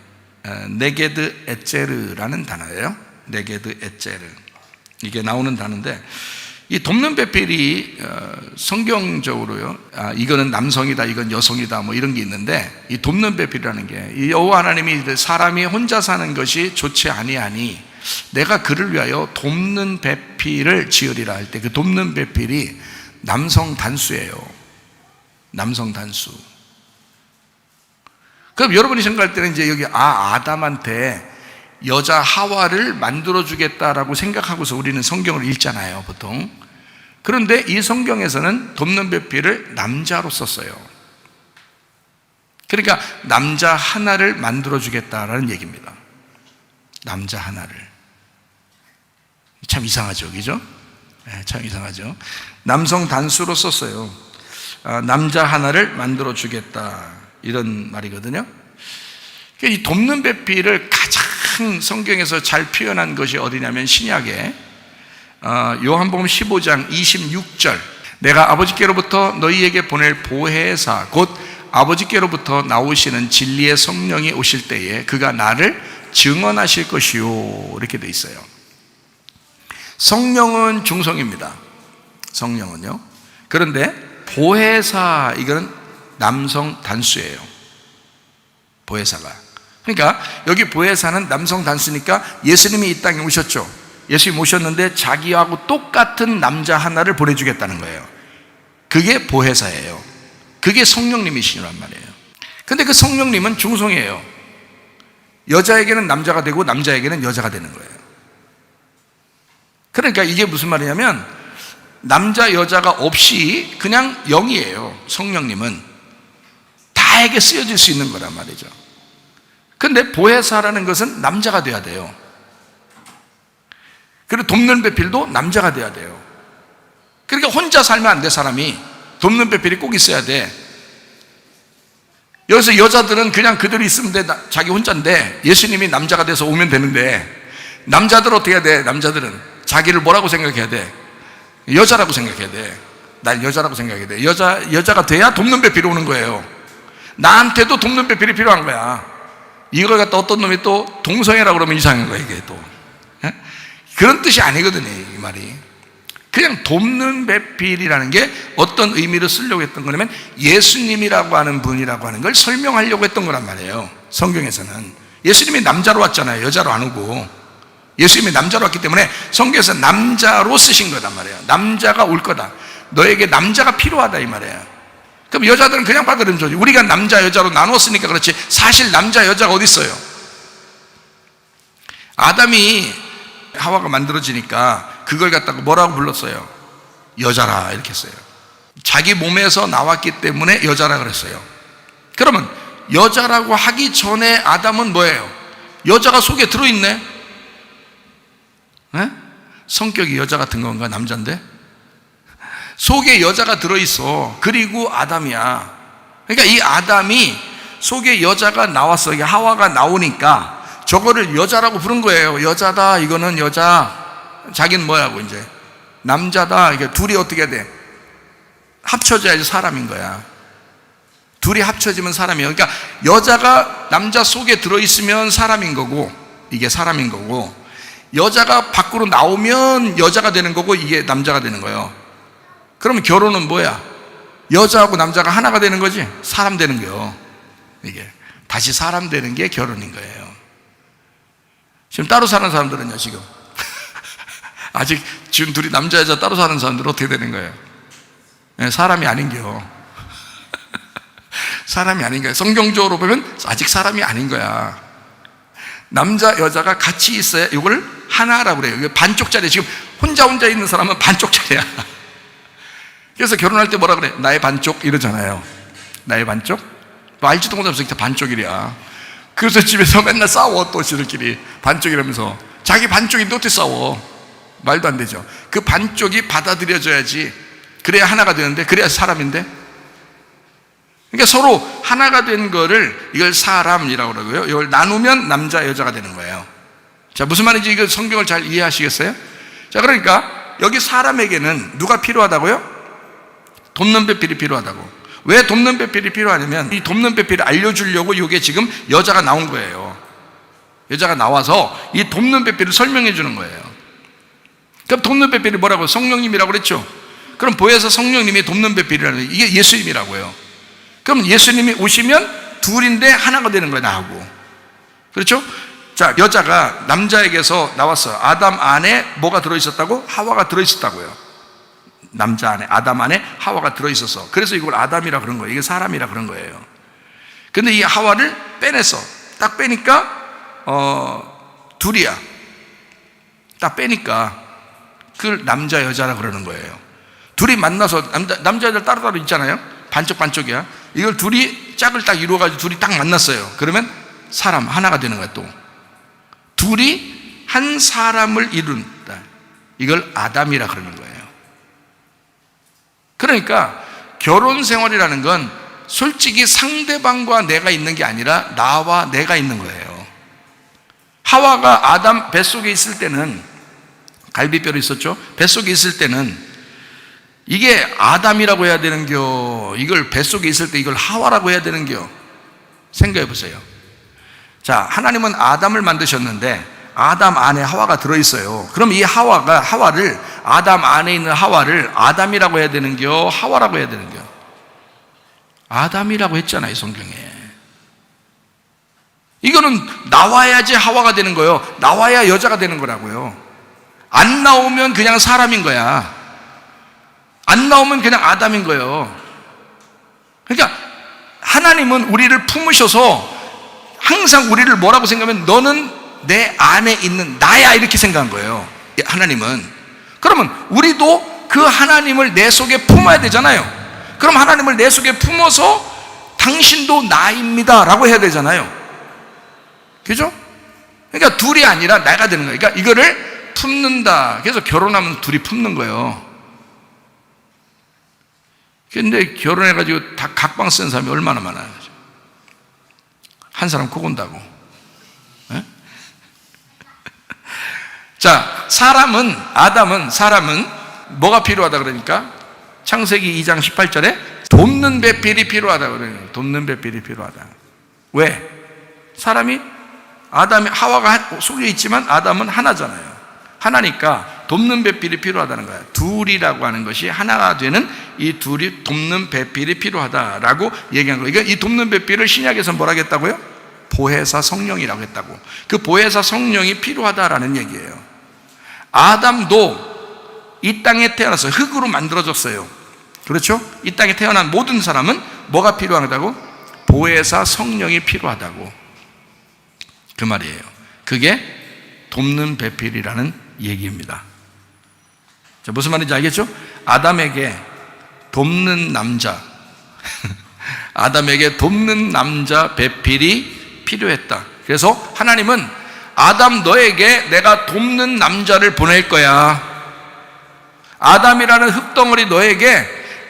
네게드 에체르라는 단어예요. 네게드 에체르, 이게 나오는 단어인데, 이 돕는 배필이 성경적으로요, 이거는 남성이다, 이건 여성이다, 뭐 이런 게 있는데, 이 돕는 배필이라는 게, 여호와 하나님이 사람이 혼자 사는 것이 좋지 아니하니 내가 그를 위하여 돕는 배필을 지으리라 할 때, 그 돕는 배필이 남성 단수예요. 남성 단수. 그럼 여러분이 생각할 때는 이제 여기 아담한테 여자 하와를 만들어주겠다라고 생각하고서 우리는 성경을 읽잖아요, 보통. 그런데 이 성경에서는 돕는 배필을 남자로 썼어요. 그러니까 남자 하나를 만들어주겠다라는 얘기입니다. 남자 하나를. 참 이상하죠, 그죠? 참 이상하죠. 남성 단수로 썼어요. 남자 하나를 만들어주겠다, 이런 말이거든요. 이 돕는 배필을 가장 성경에서 잘 표현한 것이 어디냐면 신약에 요한복음 15장 26절, 내가 아버지께로부터 너희에게 보낼 보혜사 곧 아버지께로부터 나오시는 진리의 성령이 오실 때에 그가 나를 증언하실 것이요, 이렇게 돼 있어요. 성령은 중성입니다. 성령은요. 그런데 보혜사, 이거는 남성 단수예요. 보혜사가. 그러니까 여기 보혜사는 남성 단수니까 예수님이 이 땅에 오셨죠. 예수님이 오셨는데 자기하고 똑같은 남자 하나를 보내주겠다는 거예요. 그게 보혜사예요. 그게 성령님이시란 말이에요. 근데 그 성령님은 중성이에요. 여자에게는 남자가 되고 남자에게는 여자가 되는 거예요. 그러니까 이게 무슨 말이냐면 남자 여자가 없이 그냥 영이에요. 성령님은 다에게 쓰여질 수 있는 거란 말이죠. 근데 보혜사라는 것은 남자가 돼야 돼요. 그리고 돕는 배필도 남자가 돼야 돼요. 그러니까 혼자 살면 안 돼. 사람이 돕는 배필이 꼭 있어야 돼. 여기서 여자들은 그냥 그들이 있으면 돼. 자기 혼자인데 예수님이 남자가 돼서 오면 되는데, 남자들은 어떻게 해야 돼? 남자들은 자기를 뭐라고 생각해야 돼? 여자라고 생각해야 돼. 난 여자라고 생각해야 돼. 여자가 돼야 돕는 배필이 오는 거예요. 나한테도 돕는 배필이 필요한 거야. 이걸 갖다 어떤 놈이 또 동성애라고 그러면 이상한 거야. 이게 또 그런 뜻이 아니거든요. 이 말이 그냥 돕는 배필이라는 게 어떤 의미로 쓰려고 했던 거냐면 예수님이라고 하는 분이라고 하는 걸 설명하려고 했던 거란 말이에요. 성경에서는 예수님이 남자로 왔잖아요. 여자로 안 오고. 예수님이 남자로 왔기 때문에 성경에서 남자로 쓰신 거단 말이에요. 남자가 올 거다. 너에게 남자가 필요하다 이 말이에요. 그럼 여자들은 그냥 받아들이는 거지. 우리가 남자 여자로 나눴으니까 그렇지, 사실 남자 여자가 어디 있어요? 아담이 하와가 만들어지니까 그걸 갖다가 뭐라고 불렀어요? 여자라 이렇게 했어요. 자기 몸에서 나왔기 때문에 여자라 그랬어요. 그러면 여자라고 하기 전에 아담은 뭐예요? 여자가 속에 들어있네. 네? 성격이 여자 같은 건가? 남자인데? 속에 여자가 들어있어. 그리고 아담이야. 그러니까 이 아담이 속에 여자가 나왔어. 이게 하와가 나오니까 저거를 여자라고 부른 거예요. 여자다, 이거는 여자. 자기는 뭐야고 이제 남자다. 이게 둘이 어떻게 돼? 합쳐져야지 사람인 거야. 둘이 합쳐지면 사람이에요. 그러니까 여자가 남자 속에 들어있으면 사람인 거고, 이게 사람인 거고, 여자가 밖으로 나오면 여자가 되는 거고, 이게 남자가 되는 거예요. 그러면 결혼은 뭐야? 여자하고 남자가 하나가 되는 거지. 사람 되는 거예요. 이게 다시 사람 되는 게 결혼인 거예요. 지금 따로 사는 사람들은요, 지금 아직 지금 둘이 남자 여자 따로 사는 사람들은 어떻게 되는 거예요? 네, 사람이 아닌겨. 사람이 아닌 거야. 성경적으로 보면 아직 사람이 아닌 거야. 남자 여자가 같이 있어야 이걸 하나라고 그래요. 이게 반쪽짜리. 지금 혼자 있는 사람은 반쪽짜리야. 그래서 결혼할 때 뭐라 그래? 나의 반쪽 이러잖아요. 나의 반쪽? 뭐 알지도 못하면서 반쪽이랴. 그래서 집에서 맨날 싸워. 또 지들끼리 반쪽이라면서. 자기 반쪽인데 어떻게 싸워? 말도 안 되죠. 그 반쪽이 받아들여져야지. 그래야 하나가 되는데, 그래야 사람인데. 그러니까 서로 하나가 된 거를, 이걸 사람이라고 그러고요. 이걸 나누면 남자 여자가 되는 거예요. 자, 무슨 말인지 이거 성경을 잘 이해하시겠어요? 자, 그러니까 여기 사람에게는 누가 필요하다고요? 돕는 배필이 필요하다고. 왜 돕는 배필이 필요하냐면 이 돕는 배필을 알려주려고 이게 지금 여자가 나온 거예요. 여자가 나와서 이 돕는 배필을 설명해 주는 거예요. 그럼 돕는 배필이 뭐라고? 성령님이라고 그랬죠. 그럼 보혜사 성령님이 돕는 배필이라는 거예요. 이게 예수님이라고요. 그럼 예수님이 오시면 둘인데 하나가 되는 거예요. 나하고. 그렇죠? 자, 여자가 남자에게서 나왔어요. 아담 안에 뭐가 들어있었다고? 하와가 들어있었다고요. 남자 안에, 아담 안에 하와가 들어있어서, 그래서 이걸 아담이라 그런 거예요. 이게 사람이라 그런 거예요. 근데 이 하와를 빼냈어. 딱 빼니까 둘이야. 딱 빼니까 그걸 남자 여자라 그러는 거예요. 둘이 만나서, 남자 여자 따로따로 있잖아요. 반쪽반쪽이야. 이걸 둘이 짝을 딱 이루어가지고 둘이 딱 만났어요. 그러면 사람 하나가 되는 거야. 또 둘이 한 사람을 이룬다. 이걸 아담이라 그러는 거예요. 그러니까 결혼 생활이라는 건 솔직히 상대방과 내가 있는 게 아니라 나와 내가 있는 거예요. 하와가 아담 뱃속에 있을 때는, 갈비뼈로 있었죠. 뱃속에 있을 때는 이게 아담이라고 해야 되는겨, 이걸 뱃속에 있을 때 이걸 하와라고 해야 되는겨? 생각해 보세요. 자, 하나님은 아담을 만드셨는데 아담 안에 하와가 들어있어요. 그럼 이 하와를, 아담 안에 있는 하와를 아담이라고 해야 되는겨, 하와라고 해야 되는겨? 아담이라고 했잖아요, 성경에. 이거는 나와야지 하와가 되는 거예요. 나와야 여자가 되는 거라고요. 안 나오면 그냥 사람인 거야. 안 나오면 그냥 아담인 거예요. 그러니까 하나님은 우리를 품으셔서 항상 우리를 뭐라고 생각하면 너는 내 안에 있는 나야 이렇게 생각한 거예요. 하나님은. 그러면 우리도 그 하나님을 내 속에 품어야 되잖아요. 그럼 하나님을 내 속에 품어서 당신도 나입니다 라고 해야 되잖아요. 그죠? 그러니까 둘이 아니라 나가 되는 거예요. 그러니까 이거를 품는다. 그래서 결혼하면 둘이 품는 거예요. 근데 결혼해가지고 다 각방 쓴 사람이 얼마나 많아요. 한 사람 코 곤다고. 네? 자, 사람은 뭐가 필요하다 그러니까 창세기 2장 18절에 돕는 배필이 필요하다 그래요. 돕는 배필이 필요하다. 왜? 사람이 아담이 하와가 속에 있지만 아담은 하나잖아요. 하나니까 돕는 배필이 필요하다는 거야. 둘이라고 하는 것이 하나가 되는 이 둘이 돕는 배필이 필요하다라고 얘기한 거예요. 그러니까 이 돕는 배필을 신약에서 뭐라고 했다고요? 보혜사 성령이라고 했다고. 그 보혜사 성령이 필요하다라는 얘기예요. 아담도 이 땅에 태어나서 흙으로 만들어졌어요. 그렇죠? 이 땅에 태어난 모든 사람은 뭐가 필요하다고? 보혜사 성령이 필요하다고. 그 말이에요. 그게 돕는 배필이라는 얘기입니다. 자, 무슨 말인지 알겠죠? 아담에게 돕는 남자 아담에게 돕는 남자 배필이 필요했다. 그래서 하나님은 아담 너에게 내가 돕는 남자를 보낼 거야. 아담이라는 흙덩어리 너에게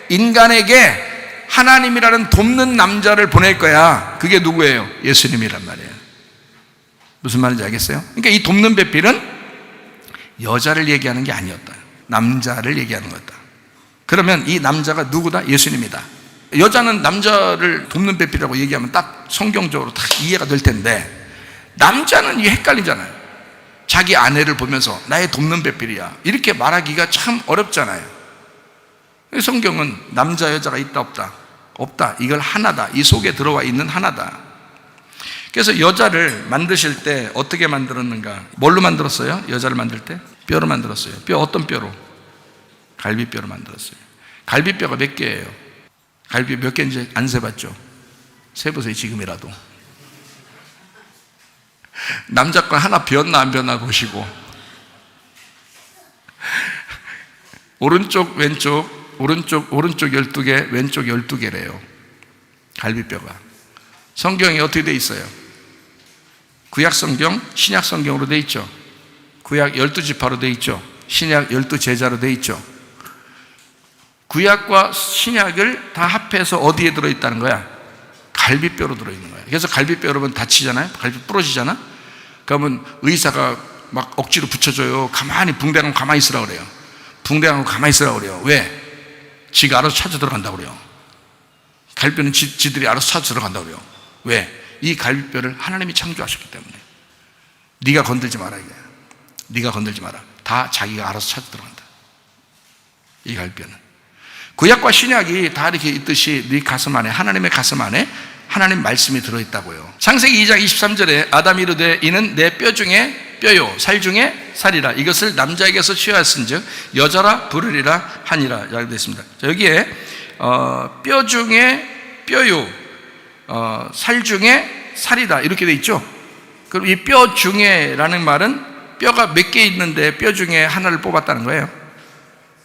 인간에게 하나님이라는 돕는 남자를 보낼 거야. 그게 누구예요? 예수님이란 말이에요. 무슨 말인지 알겠어요? 그러니까 이 돕는 배필은 여자를 얘기하는 게 아니었다. 남자를 얘기하는 거다. 그러면 이 남자가 누구다? 예수님이다. 여자는 남자를 돕는 배필이라고 얘기하면 딱 성경적으로 딱 이해가 될 텐데 남자는 이게 헷갈리잖아요. 자기 아내를 보면서 나의 돕는 배필이야 이렇게 말하기가 참 어렵잖아요. 성경은 남자 여자가 있다 없다? 없다. 이걸 하나다. 이 속에 들어와 있는 하나다. 그래서 여자를 만드실 때 어떻게 만들었는가? 뭘로 만들었어요? 여자를 만들 때? 뼈로 만들었어요. 뼈 어떤 뼈로? 갈비뼈로 만들었어요. 갈비뼈가 몇 개예요? 갈비 몇 개인지 안 세봤죠? 세보세요 지금이라도. 남자 거 하나 비었나 안 비었나 보시고 오른쪽 왼쪽 오른쪽 12개 왼쪽 12개래요 갈비뼈가. 성경이 어떻게 돼 있어요? 구약 성경, 신약 성경으로 돼 있죠. 구약 12지파로 돼 있죠. 신약 12제자로 돼 있죠. 구약과 신약을 다 합해서 어디에 들어있다는 거야? 갈비뼈로 들어있는 거야. 그래서 갈비뼈 여러분 다치잖아요. 갈비 부러지잖아. 그러면 의사가 막 억지로 붙여줘요. 가만히 붕대감고 가만히 있으라고 그래요. 붕대감고 가만히 있으라고 그래요. 왜? 지가 알아서 찾아 들어간다고 그래요. 갈비뼈는 지들이 알아서 찾아 들어간다고 그래요. 왜? 이 갈비뼈를 하나님이 창조하셨기 때문에. 네가 건들지 마라 이거야. 네가 건들지 마라. 다 자기가 알아서 찾아 들어간다. 이 갈비뼈는. 구약과 신약이 다 이렇게 있듯이 네 가슴 안에, 하나님의 가슴 안에 하나님 말씀이 들어있다고요. 창세기 2장 23절에 아담이 이르되 이는 내 뼈 중에 뼈요 살 중에 살이라. 이것을 남자에게서 취하였은즉 여자라 부르리라 하니라. 라고 되어 있습니다. 자, 여기에 뼈 중에 뼈요 살 중에 살이다 이렇게 되어 있죠. 그럼 이 뼈 중에라는 말은 뼈가 몇 개 있는데 뼈 중에 하나를 뽑았다는 거예요.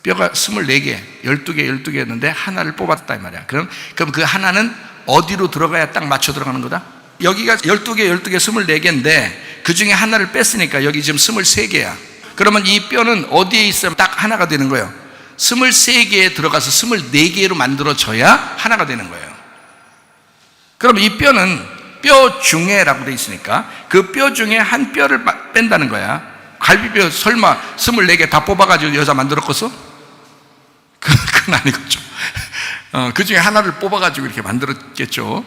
뼈가 24개, 12개였는데 하나를 뽑았다 이 말이야. 그럼 그 하나는 어디로 들어가야 딱 맞춰 들어가는 거다? 여기가 12개, 24개인데 그 중에 하나를 뺐으니까 여기 지금 23개야. 그러면 이 뼈는 어디에 있으면 딱 하나가 되는 거예요? 23개에 들어가서 24개로 만들어져야 하나가 되는 거예요. 그럼 이 뼈는 뼈 중에라고 돼 있으니까 그 뼈 중에 한 뼈를 뺀다는 거야. 갈비뼈 설마 24개 다 뽑아가지고 여자 만들었겠어? 그건 아니겠죠. 그 중에 하나를 뽑아가지고 이렇게 만들었겠죠.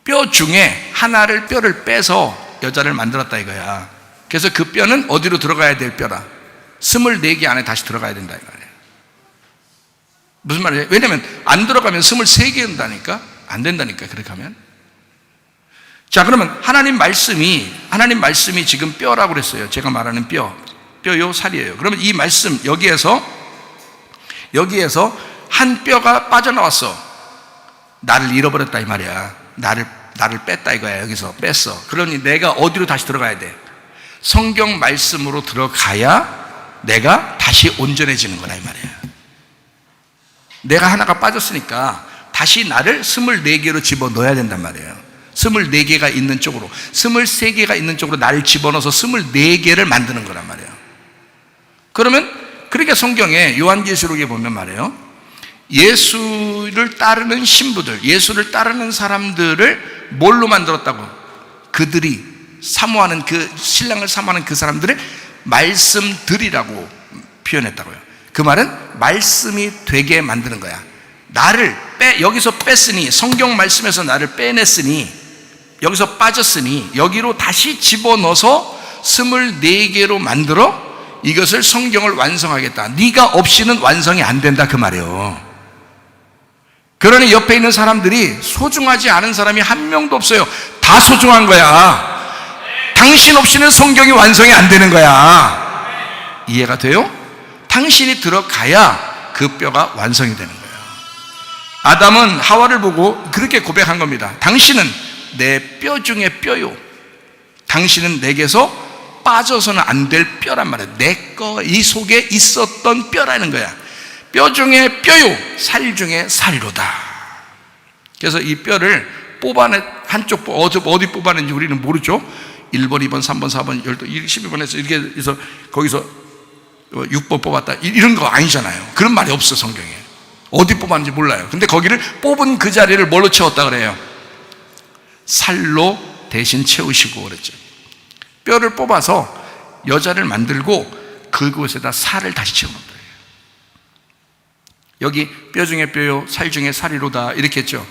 뼈 중에 하나를 뼈를 빼서 여자를 만들었다 이거야. 그래서 그 뼈는 어디로 들어가야 될 뼈라? 24개 안에 다시 들어가야 된다 이거야. 무슨 말이에요? 왜냐면 안 들어가면 23개 온다니까? 안 된다니까 그렇게 하면. 자, 그러면 하나님 말씀이 지금 뼈라고 그랬어요. 제가 말하는 뼈. 뼈요 살이에요. 그러면 이 말씀 여기에서 한 뼈가 빠져나왔어. 나를 잃어버렸다 이 말이야. 나를 뺐다 이거야. 여기서 뺐어. 그러니 내가 어디로 다시 들어가야 돼? 성경 말씀으로 들어가야 내가 다시 온전해지는 거다 이 말이야. 내가 하나가 빠졌으니까 다시 나를 24개로 집어넣어야 된단 말이에요. 24개가 있는 쪽으로, 23개가 있는 쪽으로 나를 집어넣어서 24개를 만드는 거란 말이에요. 그러면 그러니까 성경에 요한계시록에 보면 말이에요, 예수를 따르는 신부들, 예수를 따르는 사람들을 뭘로 만들었다고? 그들이 사모하는, 그 신랑을 사모하는 그 사람들을 말씀들이라고 표현했다고요. 그 말은 말씀이 되게 만드는 거야. 나를 여기서 뺐으니, 성경 말씀에서 나를 빼냈으니, 여기서 빠졌으니 여기로 다시 집어넣어서 24개로 만들어 이것을 성경을 완성하겠다. 네가 없이는 완성이 안 된다 그 말이에요. 그러니 옆에 있는 사람들이 소중하지 않은 사람이 한 명도 없어요. 다 소중한 거야. 당신 없이는 성경이 완성이 안 되는 거야. 이해가 돼요? 당신이 들어가야 그 뼈가 완성이 되는 거예요. 아담은 하와를 보고 그렇게 고백한 겁니다. 당신은 내 뼈 중에 뼈요. 당신은 내게서 빠져서는 안 될 뼈란 말이에요. 내 거 이 속에 있었던 뼈라는 거야. 뼈 중에 뼈요, 살 중에 살로다. 그래서 이 뼈를 뽑아내, 한쪽 어디 뽑아낸지 우리는 모르죠. 1번, 2번, 3번, 4번, 12번에서 이렇게 해서 거기서 6번 뽑았다 이런 거 아니잖아요. 그런 말이 없어 성경에. 어디 뽑았는지 몰라요. 근데 거기를 뽑은 그 자리를 뭘로 채웠다 그래요? 살로 대신 채우시고 그랬죠. 뼈를 뽑아서 여자를 만들고 그곳에다 살을 다시 채우는 거예요. 여기 뼈 중에 뼈요, 살 중에 살이로다 이렇게 했죠.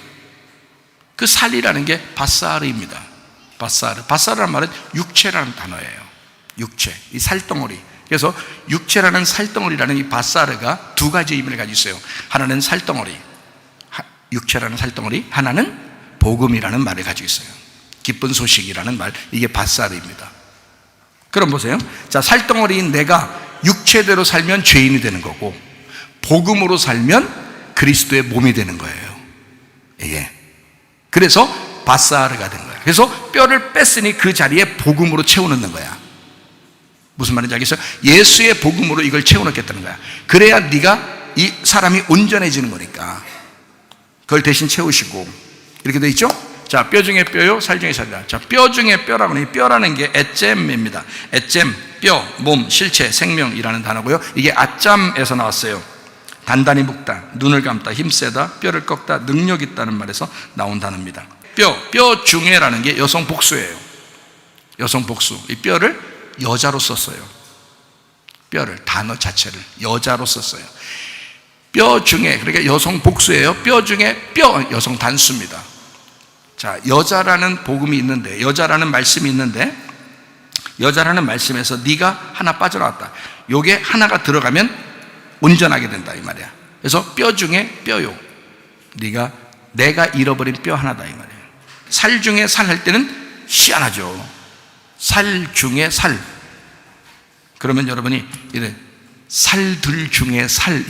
그 살이라는 게 바사르입니다. 바사르라는 말은 육체라는 단어예요. 육체, 이 살덩어리. 그래서 육체라는 살덩어리라는 이 바사르가 두 가지 의미를 가지고 있어요. 하나는 살덩어리, 육체라는 살덩어리, 하나는 복음이라는 말을 가지고 있어요. 기쁜 소식이라는 말, 이게 바사르입니다. 그럼 보세요. 자, 살덩어리인 내가 육체대로 살면 죄인이 되는 거고, 복음으로 살면 그리스도의 몸이 되는 거예요. 이게. 그래서 바사르가 된 거예요. 그래서 뼈를 뺐으니 그 자리에 복음으로 채워넣는 거야. 무슨 말인지 알겠어요? 예수의 복음으로 이걸 채워넣겠다는 거야. 그래야 네가 이 사람이 온전해지는 거니까 그걸 대신 채우시고 이렇게 돼 있죠? 자, 뼈 중에 뼈요, 살 중에 살이다. 자, 뼈 중에 뼈라고 하니 뼈라는 게 에젬입니다. 에젬, 뼈, 몸, 실체, 생명이라는 단어고요. 이게 아짬에서 나왔어요. 단단히 묶다, 눈을 감다, 힘세다, 뼈를 꺾다, 능력 있다는 말에서 나온 단어입니다. 뼈 중에라는 게 여성 복수예요. 여성 복수. 이 뼈를 여자로 썼어요. 뼈를, 단어 자체를 여자로 썼어요. 뼈 중에, 그러니까 여성 복수예요. 뼈 중에 뼈, 여성 단수입니다. 자, 여자라는 복음이 있는데, 여자라는 말씀이 있는데, 여자라는 말씀에서 네가 하나 빠져나왔다. 요게 하나가 들어가면 온전하게 된다 이 말이야. 그래서 뼈 중에 뼈요. 내가 잃어버린 뼈 하나다 이 말이에요. 살 중에 살 할 때는 희한하죠. 살 중에 살. 그러면 여러분이 이래 살들 중에 살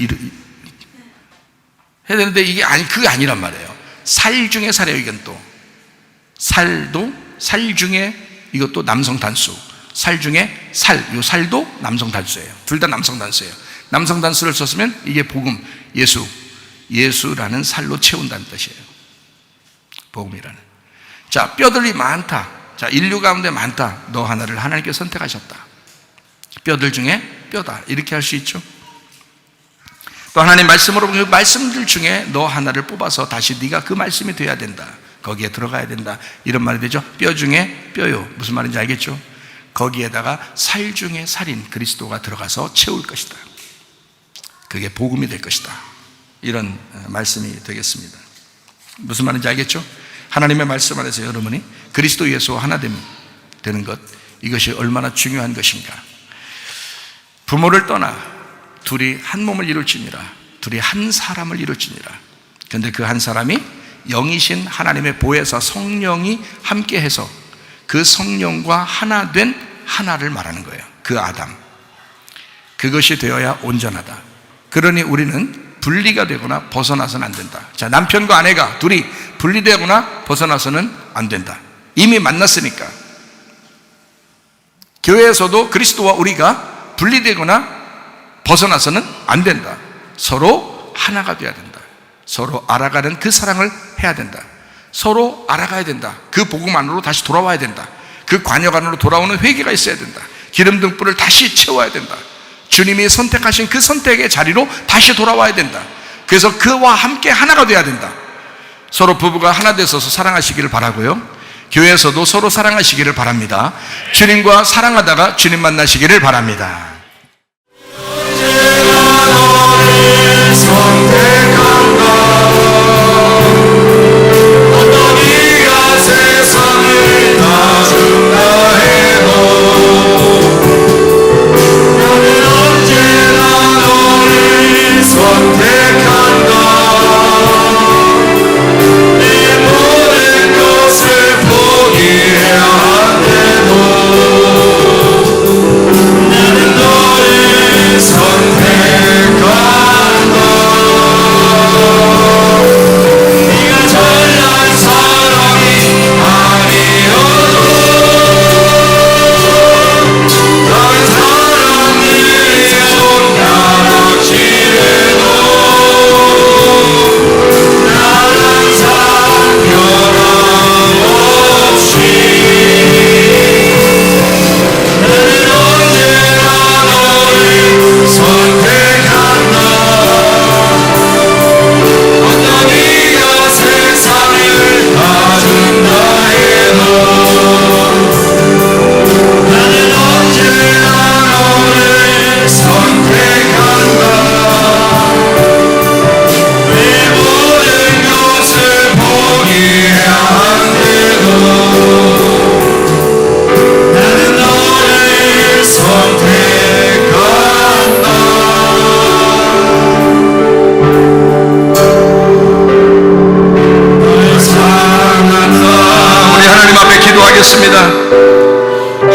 해야 되는데 이게 그게 아니란 말이에요. 살 중에 살이에요. 이건 또 살도 살 중에 이것도 남성 단수. 살 중에 살, 요 살도 남성 단수예요. 둘 다 남성 단수예요. 남성 단수를 썼으면 이게 복음, 예수라는 살로 채운다는 뜻이에요. 복음이라는. 자, 뼈들이 많다. 자, 인류 가운데 많다. 너 하나를 하나님께 선택하셨다. 뼈들 중에 뼈다. 이렇게 할 수 있죠. 또 하나님 말씀으로 그 말씀들 중에 너 하나를 뽑아서 다시 네가 그 말씀이 돼야 된다. 거기에 들어가야 된다. 이런 말이 되죠. 뼈 중에 뼈요. 무슨 말인지 알겠죠? 거기에다가 살 중에 살인 그리스도가 들어가서 채울 것이다. 그게 복음이 될 것이다. 이런 말씀이 되겠습니다. 무슨 말인지 알겠죠? 하나님의 말씀 안에서 여러분이 그리스도 예수와 하나 되는 것, 이것이 얼마나 중요한 것인가. 부모를 떠나 둘이 한 몸을 이룰지니라. 둘이 한 사람을 이룰지니라. 그런데 그 한 사람이 영이신 하나님의 보혜사 성령이 함께해서 그 성령과 하나 된 하나를 말하는 거예요. 그 아담. 그것이 되어야 온전하다. 그러니 우리는 분리가 되거나 벗어나서는 안 된다. 자, 남편과 아내가 둘이 분리되거나 벗어나서는 안 된다. 이미 만났으니까. 교회에서도 그리스도와 우리가 분리되거나 벗어나서는 안 된다. 서로 하나가 되어야 된다. 서로 알아가는 그 사랑을 해야 된다. 서로 알아가야 된다. 그 복음 안으로 다시 돌아와야 된다. 그 관역 안으로 돌아오는 회개가 있어야 된다. 기름 등불을 다시 채워야 된다. 주님이 선택하신 그 선택의 자리로 다시 돌아와야 된다. 그래서 그와 함께 하나가 되어야 된다. 서로 부부가 하나 되셔서 사랑하시기를 바라고요. 교회에서도 서로 사랑하시기를 바랍니다. 주님과 사랑하다가 주님 만나시기를 바랍니다.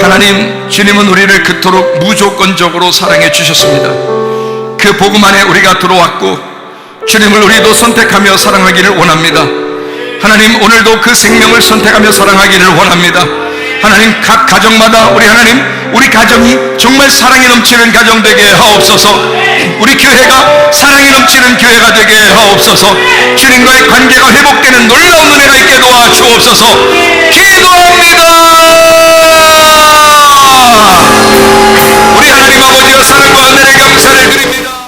하나님, 주님은 우리를 그토록 무조건적으로 사랑해 주셨습니다. 그 복음 안에 우리가 들어왔고 주님을 우리도 선택하며 사랑하기를 원합니다. 하나님, 오늘도 그 생명을 선택하며 사랑하기를 원합니다. 하나님, 각 가정마다 우리 가정이 정말 사랑이 넘치는 가정 되게 하옵소서. 우리 교회가 사랑이 넘치는 교회가 되게 하옵소서. 주님과의 관계가 회복되는 놀라운 은혜가 있게 도와주옵소서. 기도합니다. 우리 하나님 아버지와 사랑과 은혜에 감사를 드립니다.